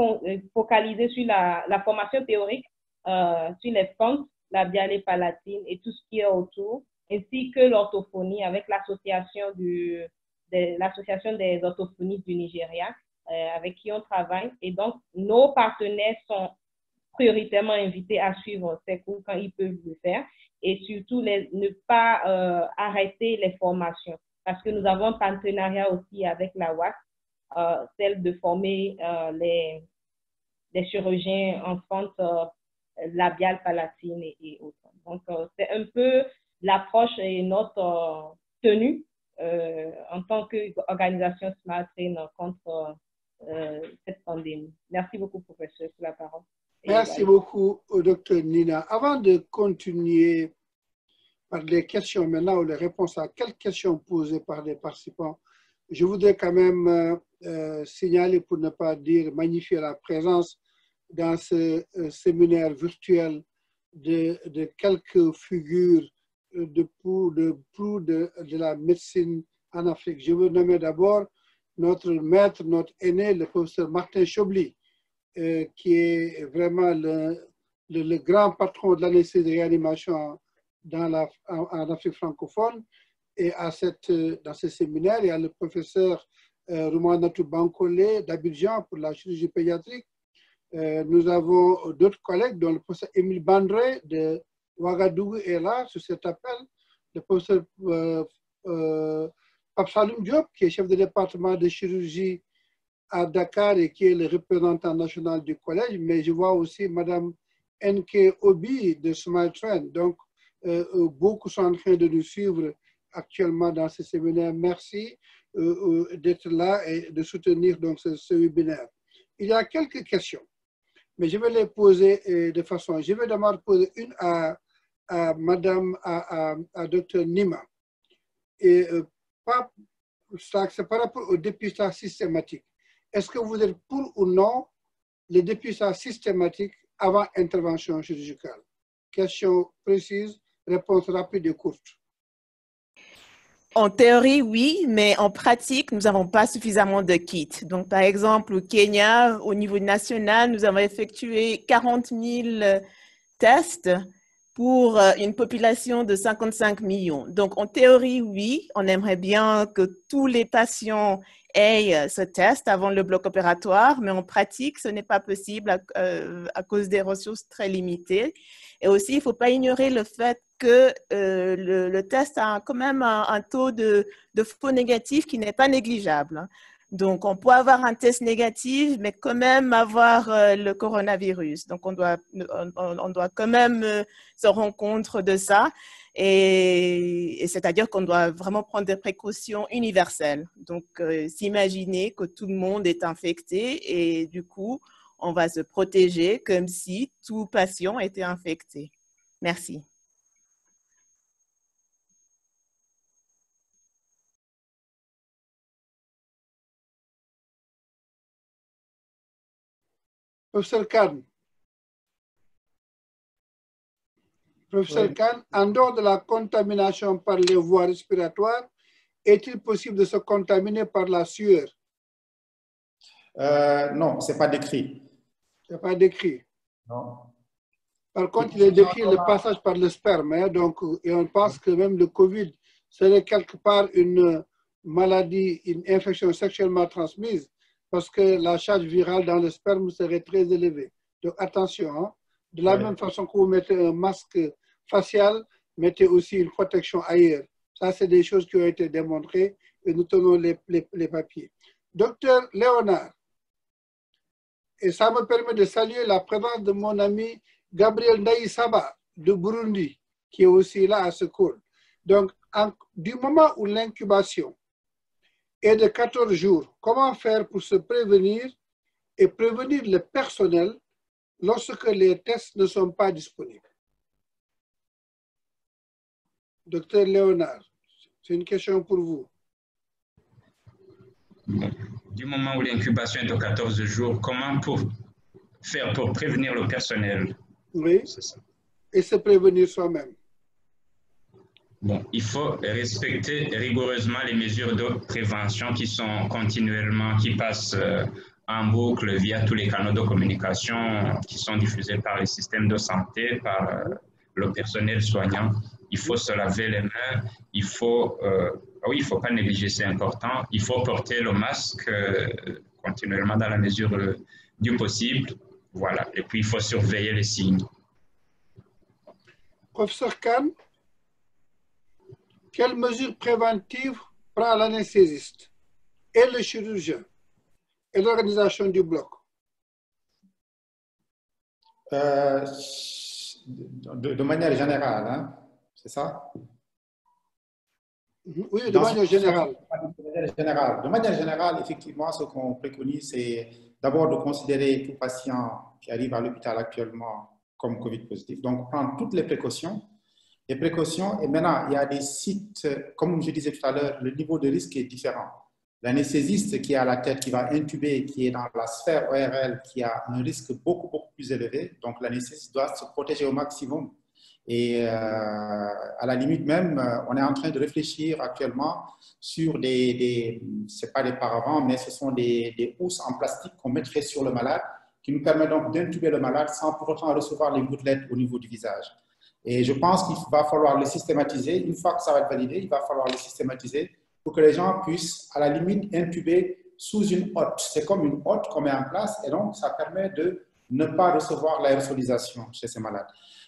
S3: focalisée sur la formation théorique, sur les fentes labiales et palatines et tout ce qui est autour, ainsi que l'orthophonie avec l'association du l'Association des orthophonistes du Nigeria, avec qui on travaille. Et donc, nos partenaires sont prioritairement invités à suivre ces cours quand ils peuvent le faire et surtout ne pas arrêter les formations parce que nous avons un partenariat aussi avec la WAC, celle de former les chirurgiens en fente labiale, palatine et autres. Donc, c'est un peu l'approche et notre tenue en tant qu'organisation Smart Train contre cette pandémie. Merci beaucoup, professeur, pour la parole.
S1: Merci beaucoup au docteur Nina. Avant de continuer par les questions maintenant ou les réponses à quelques questions posées par les participants, je voudrais quand même signaler, pour ne pas dire magnifier la présence dans ce séminaire virtuel de quelques figures de la médecine en Afrique. Je veux nommer d'abord notre maître, notre aîné, le professeur Martin Chobly, qui est vraiment le grand patron de l'anesthésie de réanimation en Afrique francophone. Et dans ce séminaire, il y a le professeur Roumanatou Bankole d'Abidjan pour la chirurgie pédiatrique. Nous avons d'autres collègues, dont le professeur Émile Bandré de Ouagadougou est là sur cet appel. Le professeur Pape Saloum Diop, qui est chef de département de chirurgie à Dakar et qui est le représentant national du collège. Mais je vois aussi Madame Nk Obi de Smart Train. Donc, beaucoup sont en train de nous suivre actuellement dans ce séminaire. Merci d'être là et de soutenir donc ce webinaire. Il y a quelques questions, mais je vais les poser de façon. Je vais d'abord poser une à Dr Nima. Et c'est par rapport au dépistage systématique. Est-ce que vous êtes pour ou non le dépistage systématique avant intervention chirurgicale? Question précise, réponse rapide et courte.
S4: En théorie, oui, mais en pratique, nous n'avons pas suffisamment de kits. Donc, par exemple, au Kenya, au niveau national, nous avons effectué 40 000 tests pour une population de 55 millions. Donc, en théorie, oui, on aimerait bien que tous les patients aient ce test avant le bloc opératoire, mais en pratique, ce n'est pas possible à cause des ressources très limitées. Et aussi, il ne faut pas ignorer le fait que le test a quand même un taux de faux négatifs qui n'est pas négligeable. Donc, on peut avoir un test négatif, mais quand même avoir le coronavirus. Donc, on doit quand même se rendre compte de ça. Et c'est-à-dire qu'on doit vraiment prendre des précautions universelles. Donc, s'imaginer que tout le monde est infecté et du coup, on va se protéger comme si tout patient était infecté. Merci.
S1: Professeur Khan. Professeur Khan, en dehors de la contamination par les voies respiratoires, est-il possible de se contaminer par la sueur?
S2: Non, ce n'est pas décrit.
S1: Ce n'est pas décrit.
S2: Non.
S1: Par contre, il est décrit le passage par le sperme. Hein, donc, et on pense que même le Covid serait quelque part une maladie, une infection sexuellement transmise, parce que la charge virale dans le sperme serait très élevée. Donc, attention. Hein. De la même façon que vous mettez un masque facial, mettez aussi une protection ailleurs. Ça, c'est des choses qui ont été démontrées et nous tenons les papiers. Docteur Léonard, et ça me permet de saluer la présence de mon ami Gabriel Ndaïsaba de Burundi, qui est aussi là à ce cours. Donc, du moment où l'incubation est de 14 jours, comment faire pour se prévenir et prévenir le personnel lorsque les tests ne sont pas disponibles? Docteur Léonard, c'est une question pour vous.
S5: Du moment où l'incubation est de 14 jours, comment faire pour prévenir le personnel?
S1: Oui, et se prévenir soi-même.
S5: Bon, il faut respecter rigoureusement les mesures de prévention qui sont continuellement, qui passent en boucle via tous les canaux de communication qui sont diffusés par les systèmes de santé, par le personnel soignant. Il faut se laver les mains, il faut oui, il ne faut pas négliger, c'est important. Il faut porter le masque continuellement dans la mesure du possible. Voilà. Et puis, il faut surveiller les signes.
S1: Professeur Khan, quelles mesures préventives prend l'anesthésiste et le chirurgien et l'organisation du bloc?
S2: De manière générale, hein, c'est ça?
S1: Oui, de manière générale.
S2: De manière générale, effectivement, ce qu'on préconise, c'est d'abord de considérer tout patient qui arrive à l'hôpital actuellement comme Covid positif. Donc, prendre toutes les précautions. Et maintenant, il y a des sites, comme je disais tout à l'heure, le niveau de risque est différent. L'anesthésiste qui est à la tête, qui va intuber, qui est dans la sphère ORL, qui a un risque beaucoup plus élevé. Donc, l'anesthésiste doit se protéger au maximum. Et à la limite même, on est en train de réfléchir actuellement sur c'est pas des paravents, mais ce sont des housses en plastique qu'on mettrait sur le malade, qui nous permet donc d'intuber le malade sans pour autant recevoir les gouttelettes au niveau du visage. Et je pense qu'il va falloir le systématiser. Une fois que ça va être validé, il va falloir le systématiser pour que les gens puissent, à la limite, intuber sous une hotte. C'est comme une hotte qu'on met en place et donc ça permet de ne pas recevoir l'aérosolisation chez ces malades.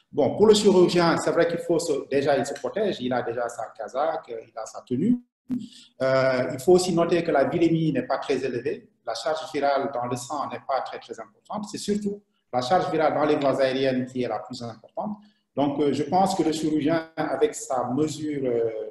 S2: Bon, pour le chirurgien, c'est vrai qu'il faut déjà, il se protège, il a déjà sa casaque, il a sa tenue. Il faut aussi noter que la virémie n'est pas très élevée. La charge virale dans le sang n'est pas très importante. C'est surtout la charge virale dans les voies aériennes qui est la plus importante. Donc, je pense que le chirurgien, avec sa mesure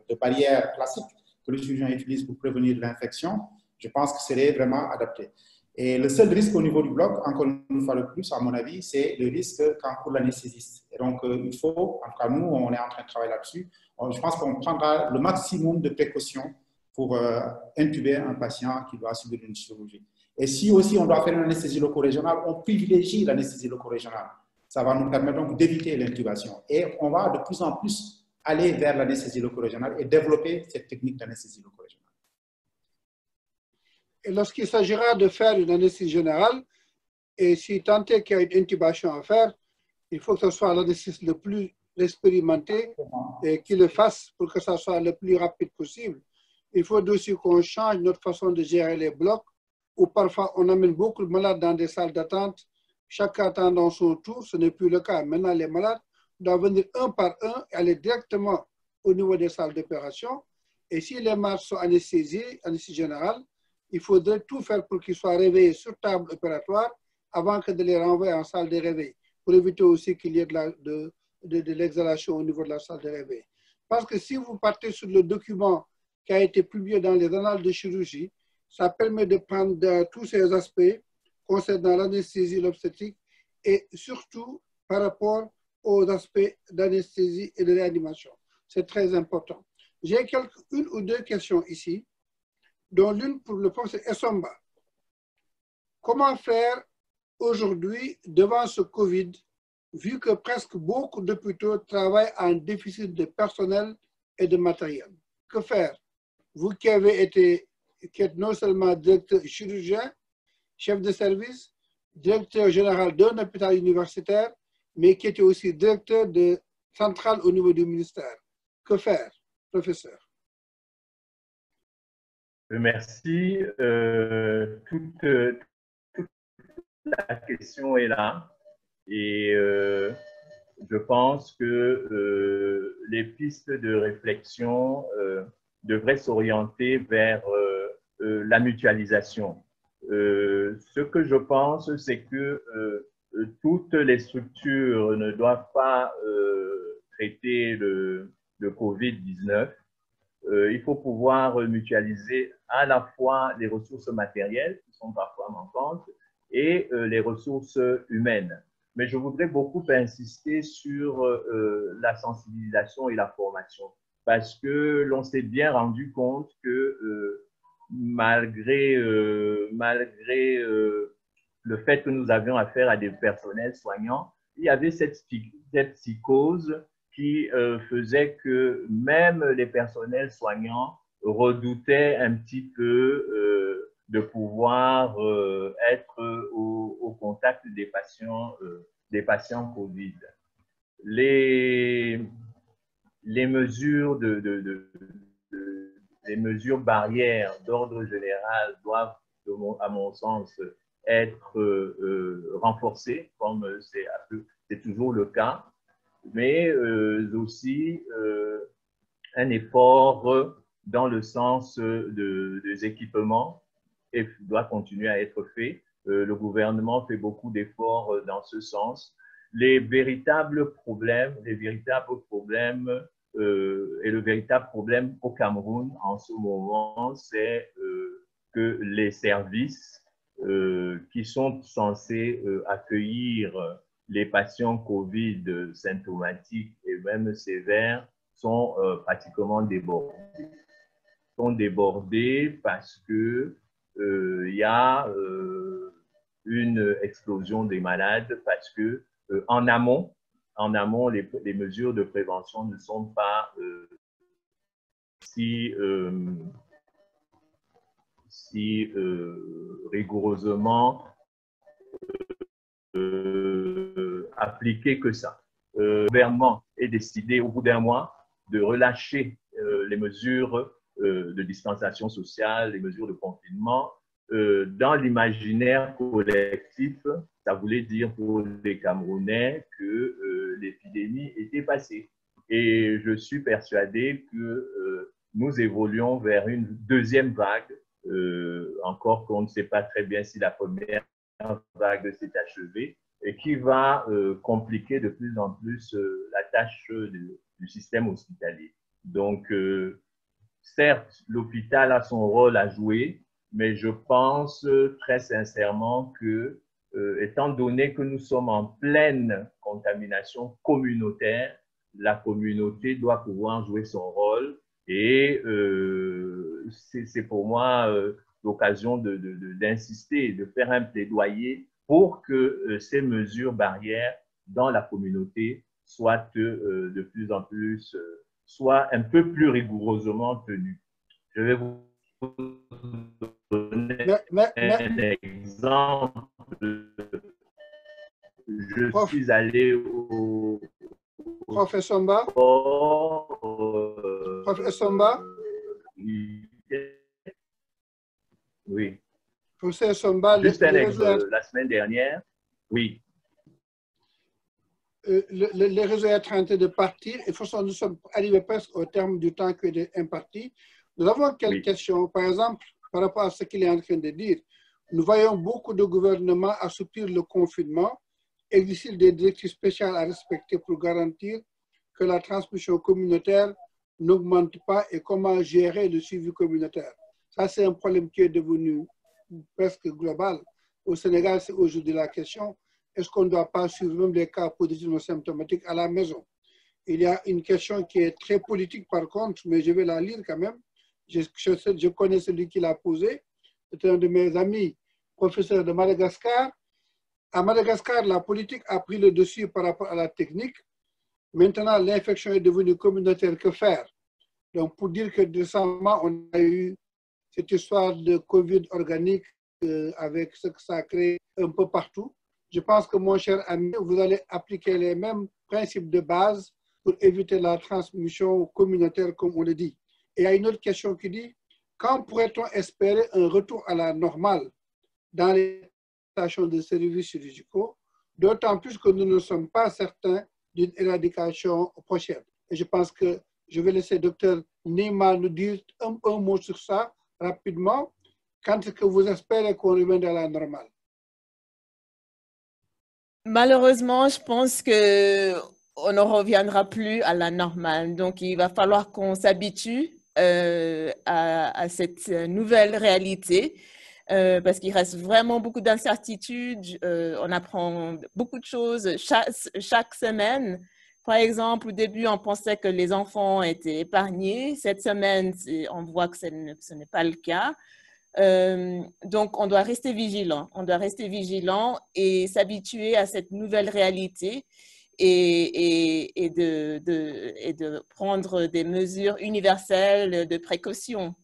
S2: de barrière classique que le chirurgien utilise pour prévenir l'infection, je pense que serait vraiment adapté. Et le seul risque au niveau du bloc, encore une fois de plus, à mon avis, c'est le risque qu'encourt l'anesthésiste. Et donc, il faut, en tout cas, nous, on est en train de travailler là-dessus. Je pense qu'on prendra le maximum de précautions pour intuber un patient qui doit subir une chirurgie. Et si aussi on doit faire une anesthésie loco-régionale, on privilégie l'anesthésie loco-régionale. Ça va nous permettre donc d'éviter l'intubation. Et on va de plus en plus aller vers l'anesthésie loco-régionale et développer cette technique d'anesthésie loco-régionale.
S1: Et lorsqu'il s'agira de faire une anesthésie générale, et si tant est qu'il y a une intubation à faire, il faut que ce soit l'anesthésiste le plus expérimenté et qui le fasse pour que ça soit le plus rapide possible. Il faut aussi qu'on change notre façon de gérer les blocs, où parfois on amène beaucoup de malades dans des salles d'attente, chacun attendant son tour, ce n'est plus le cas. Maintenant, les malades doivent venir un par un et aller directement au niveau des salles d'opération. Et si les malades sont anesthésiés, anesthésie générale, il faudrait tout faire pour qu'ils soient réveillés sur table opératoire avant que de les renvoyer en salle de réveil, pour éviter aussi qu'il y ait de l'exhalation au niveau de la salle de réveil. Parce que si vous partez sur le document qui a été publié dans les annales de chirurgie, ça permet de prendre tous ces aspects concernant l'anesthésie, l'obstétrique et surtout par rapport aux aspects d'anesthésie et de réanimation. C'est très important. J'ai une ou deux questions ici, dont l'une pour le professeur Essomba. Comment faire aujourd'hui devant ce Covid, vu que presque beaucoup d'hôpitaux travaillent en déficit de personnel et de matériel? Que faire? Vous qui êtes non seulement directeur chirurgien, chef de service, directeur général d'un hôpital universitaire, mais qui était aussi directeur de centrale au niveau du ministère. Que faire, professeur?
S6: Merci. Toute la question est là. Et je pense que les pistes de réflexion devraient s'orienter vers la mutualisation. Ce que je pense, c'est que toutes les structures ne doivent pas traiter le COVID-19. Il faut pouvoir mutualiser à la fois les ressources matérielles qui sont parfois manquantes et les ressources humaines. Mais je voudrais beaucoup insister sur la sensibilisation et la formation parce que l'on s'est bien rendu compte que malgré le fait que nous avions affaire à des personnels soignants, il y avait cette psychose qui faisait que même les personnels soignants redoutaient un petit peu de pouvoir être au contact des patients Covid. Les mesures les les mesures barrières d'ordre général doivent, à mon sens, être renforcées, comme c'est toujours le cas, mais aussi un effort dans le sens des équipements et doit continuer à être fait. Le gouvernement fait beaucoup d'efforts dans ce sens. Les véritables problèmes et le véritable problème au Cameroun en ce moment, c'est que les services qui sont censés accueillir les patients COVID symptomatiques et même sévères sont pratiquement débordés. Sont débordés parce que il y a une explosion des malades, parce que en amont, les mesures de prévention ne sont pas si rigoureusement appliquées que ça. Le gouvernement est décidé au bout d'un mois de relâcher les mesures de distanciation sociale, les mesures de confinement. Dans l'imaginaire collectif, ça voulait dire pour les Camerounais que l'épidémie était passée. Et je suis persuadé que nous évoluons vers une deuxième vague, encore qu'on ne sait pas très bien si la première vague s'est achevée, et qui va compliquer de plus en plus la tâche du système hospitalier. Donc, certes, l'hôpital a son rôle à jouer, mais je pense très sincèrement que, étant donné que nous sommes en pleine contamination communautaire, la communauté doit pouvoir jouer son rôle et c'est pour moi l'occasion d'insister, de faire un plaidoyer pour que ces mesures barrières dans la communauté soient de plus en plus, soient un peu plus rigoureusement tenues. Je vais vous donner un exemple. Je suis allé au
S1: Professeur Somba. Professeur Somba.
S6: Oui.
S1: Professeur Somba,
S6: juste un exemple, la semaine dernière, oui.
S1: Les réseaux sont en train de partir. Il faut que nous sommes arrivés presque au terme du temps qui est imparti. Nous avons quelques questions. Par exemple, par rapport à ce qu'il est en train de dire, nous voyons beaucoup de gouvernements assouplir le confinement. Existe des directives spéciales à respecter pour garantir que la transmission communautaire n'augmente pas et comment gérer le suivi communautaire. Ça, c'est un problème qui est devenu presque global. Au Sénégal, c'est aujourd'hui la question. Est-ce qu'on ne doit pas suivre même les cas positivement symptomatiques à la maison? Il y a une question qui est très politique par contre, mais je vais la lire quand même. Je connais celui qui l'a posé. C'est un de mes amis, professeur de Madagascar. À Madagascar, la politique a pris le dessus par rapport à la technique. Maintenant, l'infection est devenue communautaire. Que faire? Donc, pour dire que récemment, on a eu cette histoire de Covid organique avec ce que ça a créé un peu partout. Je pense que, mon cher ami, vous allez appliquer les mêmes principes de base pour éviter la transmission communautaire, comme on le dit. Et il y a une autre question qui dit, quand pourrait-on espérer un retour à la normale dans les stations de services chirurgicaux, d'autant plus que nous ne sommes pas certains d'une éradication prochaine. Et je pense que je vais laisser le Dr Nima nous dire un mot sur ça rapidement. Quand est-ce que vous espérez qu'on revienne à la normale?
S4: Malheureusement, je pense qu'on ne reviendra plus à la normale. Donc, il va falloir qu'on s'habitue à cette nouvelle réalité parce qu'il reste vraiment beaucoup d'incertitudes. On apprend beaucoup de choses chaque semaine. Par exemple, au début, on pensait que les enfants étaient épargnés. Cette semaine, on voit que ce n'est pas le cas. Donc, on doit rester vigilant. On doit rester vigilant et s'habituer à cette nouvelle réalité et de prendre des mesures universelles de précaution.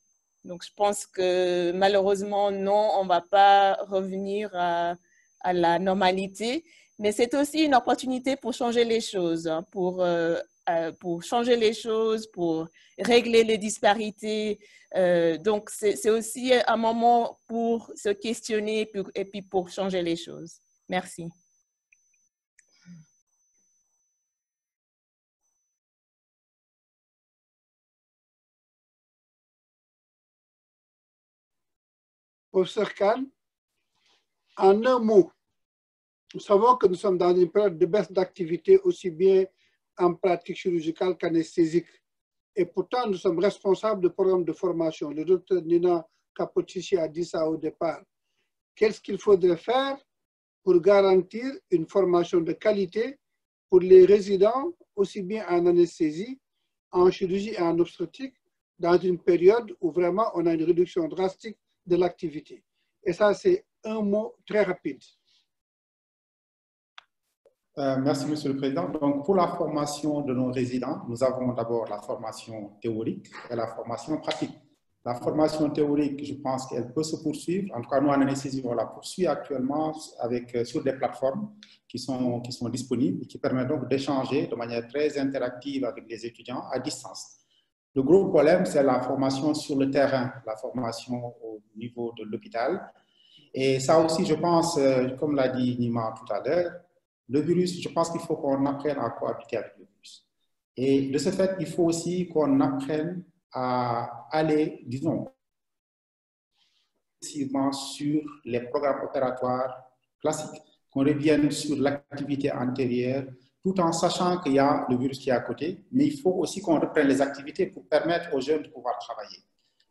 S4: Donc, je pense que malheureusement, non, on ne va pas revenir à la normalité. Mais c'est aussi une opportunité pour changer les choses, pour pour changer les choses, pour régler les disparités. Donc, c'est aussi un moment pour se questionner et puis pour changer les choses. Merci.
S1: Professeur Khan, en un mot, nous savons que nous sommes dans une période de baisse d'activité aussi bien en pratique chirurgicale qu'anesthésique. Et pourtant, nous sommes responsables de programmes de formation. Le docteur Nina Capotici a dit ça au départ. Qu'est-ce qu'il faudrait faire pour garantir une formation de qualité pour les résidents, aussi bien en anesthésie, en chirurgie et en obstétrique, dans une période où vraiment on a une réduction drastique de l'activité. Et ça, c'est un mot très rapide.
S2: Merci, Monsieur le Président. Donc, pour la formation de nos résidents, nous avons d'abord la formation théorique et la formation pratique. La formation théorique, je pense qu'elle peut se poursuivre. En tout cas, nous, en anesthésie, on la poursuit actuellement sur des plateformes qui sont disponibles et qui permettent donc d'échanger de manière très interactive avec les étudiants à distance. Le gros problème, c'est la formation sur le terrain, la formation au niveau de l'hôpital. Et ça aussi, je pense, comme l'a dit Nima tout à l'heure, le virus, je pense qu'il faut qu'on apprenne à cohabiter avec le virus. Et de ce fait, il faut aussi qu'on apprenne à aller, disons, sur les programmes opératoires classiques, qu'on revienne sur l'activité antérieure, tout en sachant qu'il y a le virus qui est à côté, mais il faut aussi qu'on reprenne les activités pour permettre aux jeunes de pouvoir travailler.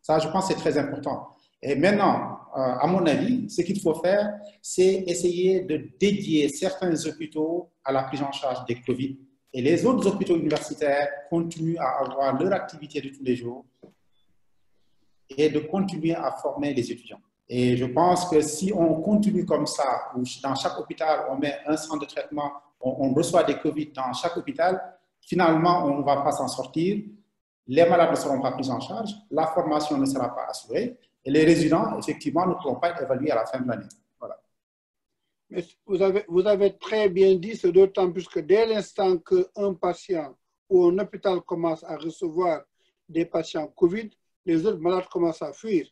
S2: Ça, je pense, c'est très important. Et maintenant, à mon avis, ce qu'il faut faire, c'est essayer de dédier certains hôpitaux à la prise en charge des Covid. Et les autres hôpitaux universitaires continuent à avoir leur activité de tous les jours et de continuer à former les étudiants. Et je pense que si on continue comme ça, où dans chaque hôpital, on met un centre de traitement, on reçoit des Covid dans chaque hôpital, finalement, on ne va pas s'en sortir. Les malades ne seront pas pris en charge, la formation ne sera pas assurée. Et les résidents, effectivement, ne pourront pas être évalués à la fin de l'année. Voilà.
S1: Mais vous avez très bien dit, c'est d'autant plus que dès l'instant qu'un patient ou un hôpital commence à recevoir des patients Covid, les autres malades commencent à fuir.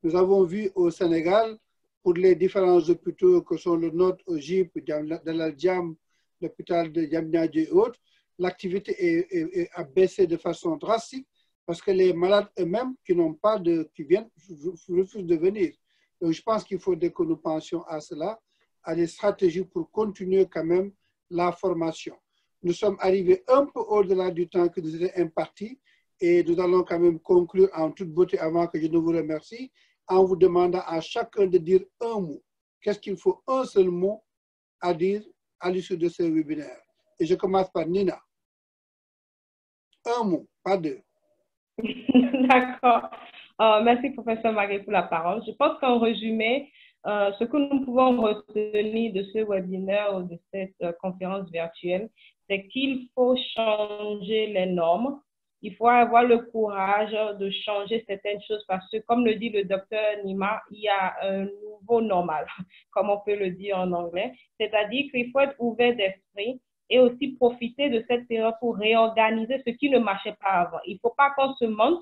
S1: Nous avons vu au Sénégal, pour les différents hôpitaux que sont le nôtre, au GIP, Dalal Jamm, l'hôpital de Diamniadio et autres, l'activité a baissé de façon drastique, parce que les malades eux-mêmes qui viennent refusent de venir. Donc, je pense qu'il faudrait que nous pensions à cela, à des stratégies pour continuer quand même la formation. Nous sommes arrivés un peu au-delà du temps que nous était imparti et nous allons quand même conclure en toute beauté avant que je ne vous remercie en vous demandant à chacun de dire un mot. Qu'est-ce qu'il faut un seul mot à dire à l'issue de ce webinaire? Et je commence par Nina. Un mot, pas deux.
S3: D'accord. Merci, professeur Magué, pour la parole. Je pense qu'en résumé, ce que nous pouvons retenir de ce webinaire ou de cette conférence virtuelle, c'est qu'il faut changer les normes. Il faut avoir le courage de changer certaines choses parce que, comme le dit le docteur Nima, il y a un nouveau normal, comme on peut le dire en anglais. C'est-à-dire qu'il faut être ouvert d'esprit et aussi profiter de cette période pour réorganiser ce qui ne marchait pas avant. Il ne faut pas qu'on se mente,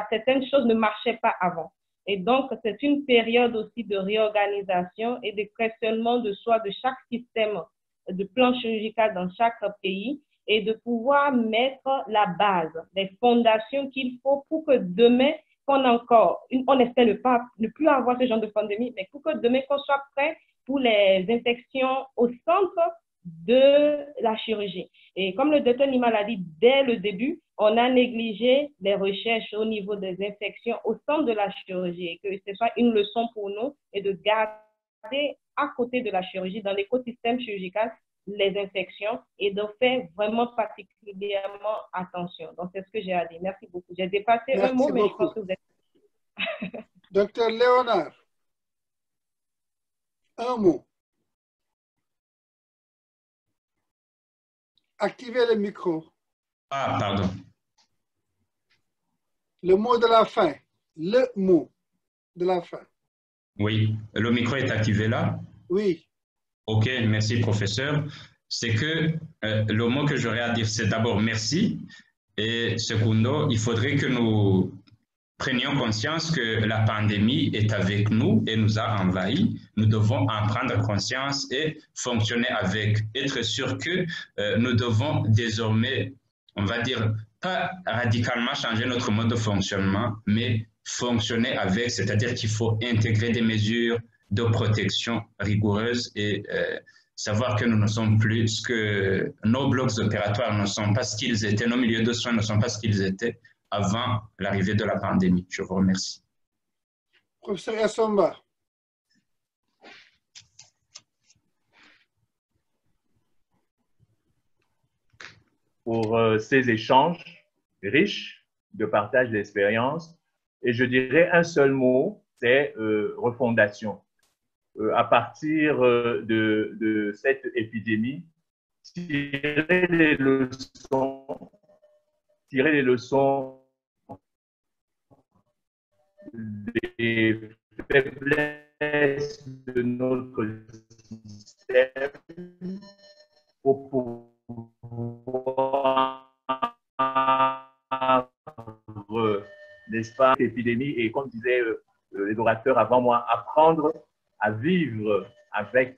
S3: certaines choses ne marchaient pas avant. Et donc, c'est une période aussi de réorganisation et de questionnement de soi de chaque système de plan chirurgical dans chaque pays et de pouvoir mettre la base, les fondations qu'il faut pour que demain, on espère ne plus avoir ce genre de pandémie, mais pour que demain, qu'on soit prêt pour les infections au centre de la chirurgie. Et comme le docteur Nima l'a dit dès le début, on a négligé les recherches au niveau des infections au centre de la chirurgie et que ce soit une leçon pour nous et de garder à côté de la chirurgie, dans l'écosystème chirurgical, les infections et de faire vraiment particulièrement attention. Donc, c'est ce que j'ai à dire. Merci beaucoup. J'ai dépassé un mot, mais je pense que vous êtes...
S1: Docteur Léonard, un mot. Activez le micro.
S5: Ah, pardon.
S1: Le mot de la fin. Le mot de la fin.
S5: Oui, le micro est activé là?
S1: Oui.
S5: OK, merci professeur. c'est que le mot que j'aurais à dire, c'est d'abord merci. Et secondo, il faudrait que nous prenions conscience que la pandémie est avec nous et nous a envahis. Nous devons en prendre conscience et fonctionner avec. Être sûr que nous devons désormais, on va dire, pas radicalement changer notre mode de fonctionnement, mais fonctionner avec, c'est-à-dire qu'il faut intégrer des mesures de protection rigoureuses et savoir que nous ne sommes plus, que nos blocs opératoires ne sont pas ce qu'ils étaient, nos milieux de soins ne sont pas ce qu'ils étaient avant l'arrivée de la pandémie. Je vous remercie.
S1: Professeur Yassamba.
S6: Pour ces échanges riches de partage d'expériences. Et je dirais un seul mot, c'est refondation. À partir de cette épidémie, tirer les leçons des faiblesses de notre système pour pouvoir, n'est-ce pas, l'épidémie et comme disaient les orateurs avant moi, apprendre à vivre avec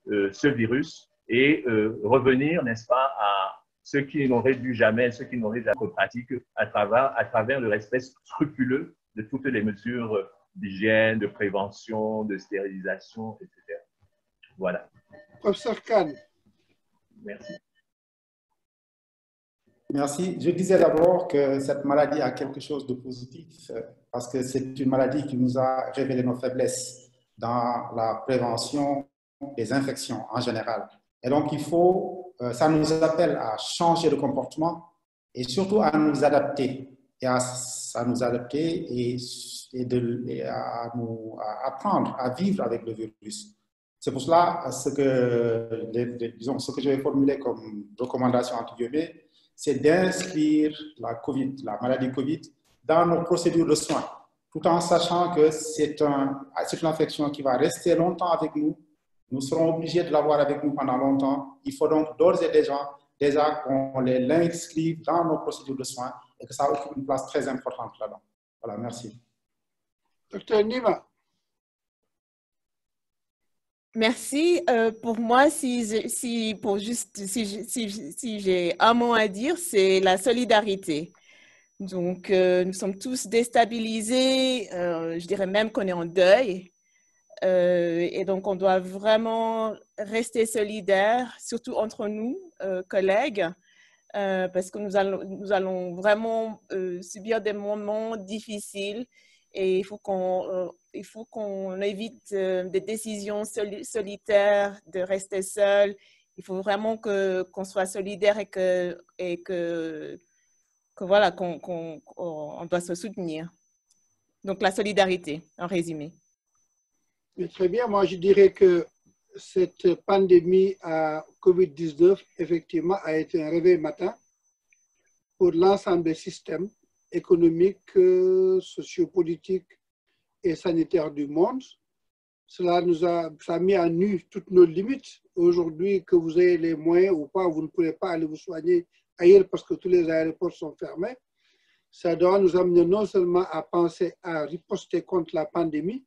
S6: ce virus et revenir, n'est-ce pas, à ce qui n'aurait dû jamais, ce qui n'aurait jamais été pratique à travers le respect scrupuleux de toutes les mesures d'hygiène, de prévention, de stérilisation, etc. Voilà.
S1: Professeur Khan.
S6: Merci.
S2: Merci. Je disais d'abord que cette maladie a quelque chose de positif parce que c'est une maladie qui nous a révélé nos faiblesses dans la prévention des infections en général. Et donc, ça nous appelle à changer de comportement et surtout à nous adapter et à apprendre à vivre avec le virus. C'est pour cela ce que je vais formuler comme recommandation entre guillemets, c'est d'inscrire la maladie Covid dans nos procédures de soins, tout en sachant que c'est une infection qui va rester longtemps avec nous. Nous serons obligés de l'avoir avec nous pendant longtemps. Il faut donc d'ores et déjà qu'on l'inscrive dans nos procédures de soins et que ça occupe une place très importante là-dedans. Voilà, merci.
S1: Docteur Nima.
S4: Merci. Pour moi, si j'ai un mot à dire, c'est la solidarité. Donc, nous sommes tous déstabilisés. Je dirais même qu'on est en deuil. Et donc, on doit vraiment rester solidaires, surtout entre nous, collègues, parce que nous allons vraiment subir des moments difficiles. Et il faut qu'on évite des décisions solitaires, de rester seul. Il faut vraiment qu'on soit solidaire et que voilà, qu'on doit se soutenir. Donc, la solidarité, en résumé.
S1: Très bien. Moi, je dirais que cette pandémie à COVID-19, effectivement, a été un réveil matin pour l'ensemble des systèmes économiques, sociopolitiques et sanitaires du monde. Ça a mis à nu toutes nos limites. Aujourd'hui, que vous ayez les moyens ou pas, vous ne pourrez pas aller vous soigner ailleurs parce que tous les aéroports sont fermés. Ça doit nous amener non seulement à penser à riposter contre la pandémie,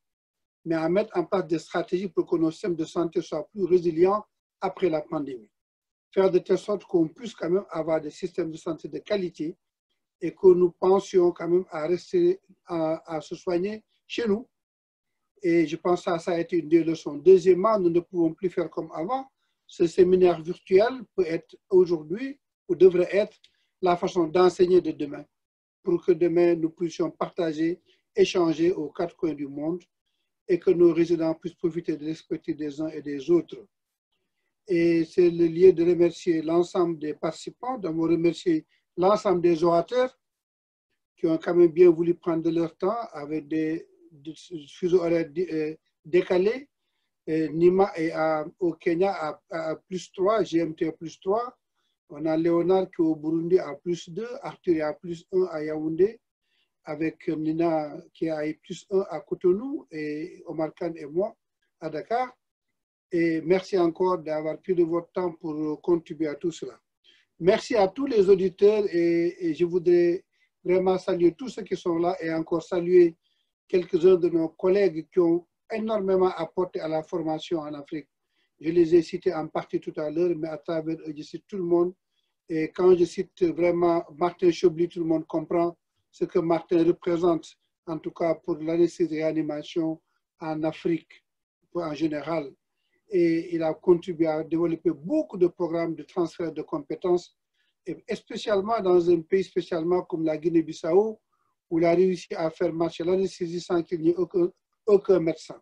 S1: mais à mettre en place des stratégies pour que nos systèmes de santé soient plus résilients après la pandémie. Faire de telle sorte qu'on puisse quand même avoir des systèmes de santé de qualité et que nous pensions quand même à rester, à se soigner chez nous. Et je pense que ça a été une des leçons. Deuxièmement, nous ne pouvons plus faire comme avant. Ce séminaire virtuel peut être aujourd'hui, ou devrait être, la façon d'enseigner de demain, pour que demain nous puissions partager, échanger aux quatre coins du monde et que nos résidents puissent profiter de l'expertise des uns et des autres. Et c'est le lieu de remercier l'ensemble des participants, de remercier l'ensemble des orateurs qui ont quand même bien voulu prendre de leur temps avec des fuseaux horaires décalés. Nima est au Kenya à +3, GMT à +3. On a Léonard qui est au Burundi à +2, Arthur est à +1 à Yaoundé, avec Nina qui est à +1 à Cotonou et Omar Khan et moi à Dakar. Et merci encore d'avoir pris de votre temps pour contribuer à tout cela. Merci à tous les auditeurs et je voudrais vraiment saluer tous ceux qui sont là et encore saluer quelques-uns de nos collègues qui ont énormément apporté à la formation en Afrique. Je les ai cités en partie tout à l'heure, mais à travers eux, je cite tout le monde. Et quand je cite vraiment Martin Chobli, tout le monde comprend ce que Martin représente, en tout cas pour l'anesthésie-réanimation en Afrique en général. Et il a contribué à développer beaucoup de programmes de transfert de compétences, et spécialement dans un pays spécialement comme la Guinée-Bissau, où il a réussi à faire marcher l'anesthésie sans qu'il n'y ait aucun médecin.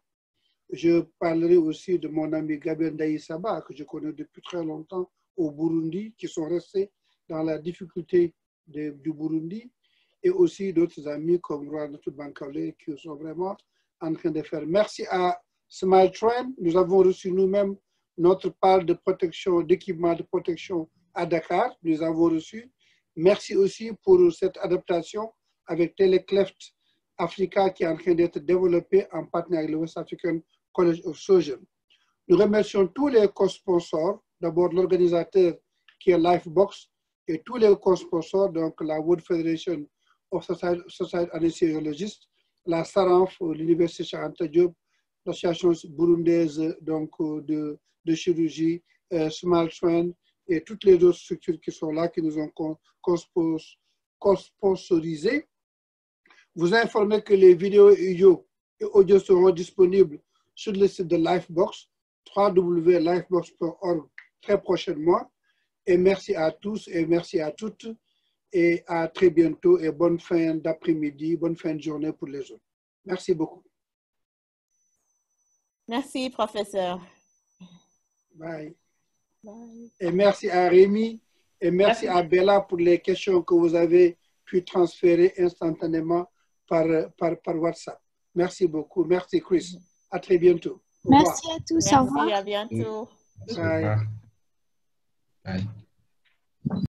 S1: Je parlerai aussi de mon ami Gabriel Ndaïsaba, que je connais depuis très longtemps au Burundi, qui sont restés dans la difficulté du Burundi, et aussi d'autres amis comme Rwanda Bankale qui sont vraiment en train de faire. Merci à Smile Train. Nous avons reçu nous-mêmes notre part de protection, d'équipement de protection à Dakar. Nous avons reçu. Merci aussi pour cette adaptation avec Telecleft Africa qui est en train d'être développée en partenariat avec le West African College of Surgeons. Nous remercions tous les co-sponsors, d'abord l'organisateur qui est Lifebox et tous les co-sponsors, donc la World Federation of Society Anesthesiologists, la SARANF, l'Université Cheikh Anta Diop, l'association burundaise donc, de chirurgie, Smile Train et toutes les autres structures qui sont là, qui nous ont co-sponsorisés. Vous informez que les vidéos et audio seront disponibles sur le site de Lifebox, www.lifebox.org très prochainement. Et merci à tous et merci à toutes. Et à très bientôt et bonne fin d'après-midi, bonne fin de journée pour les autres. Merci beaucoup.
S4: Merci, professeur.
S1: Bye.
S4: Bye.
S1: Et merci à Rémi et merci à Bella pour les questions que vous avez pu transférer instantanément par WhatsApp. Merci beaucoup. Merci, Chris. À très bientôt.
S7: Merci à tous.
S4: Merci,
S7: Au revoir.
S4: à bientôt.
S1: Bye.
S5: Bye.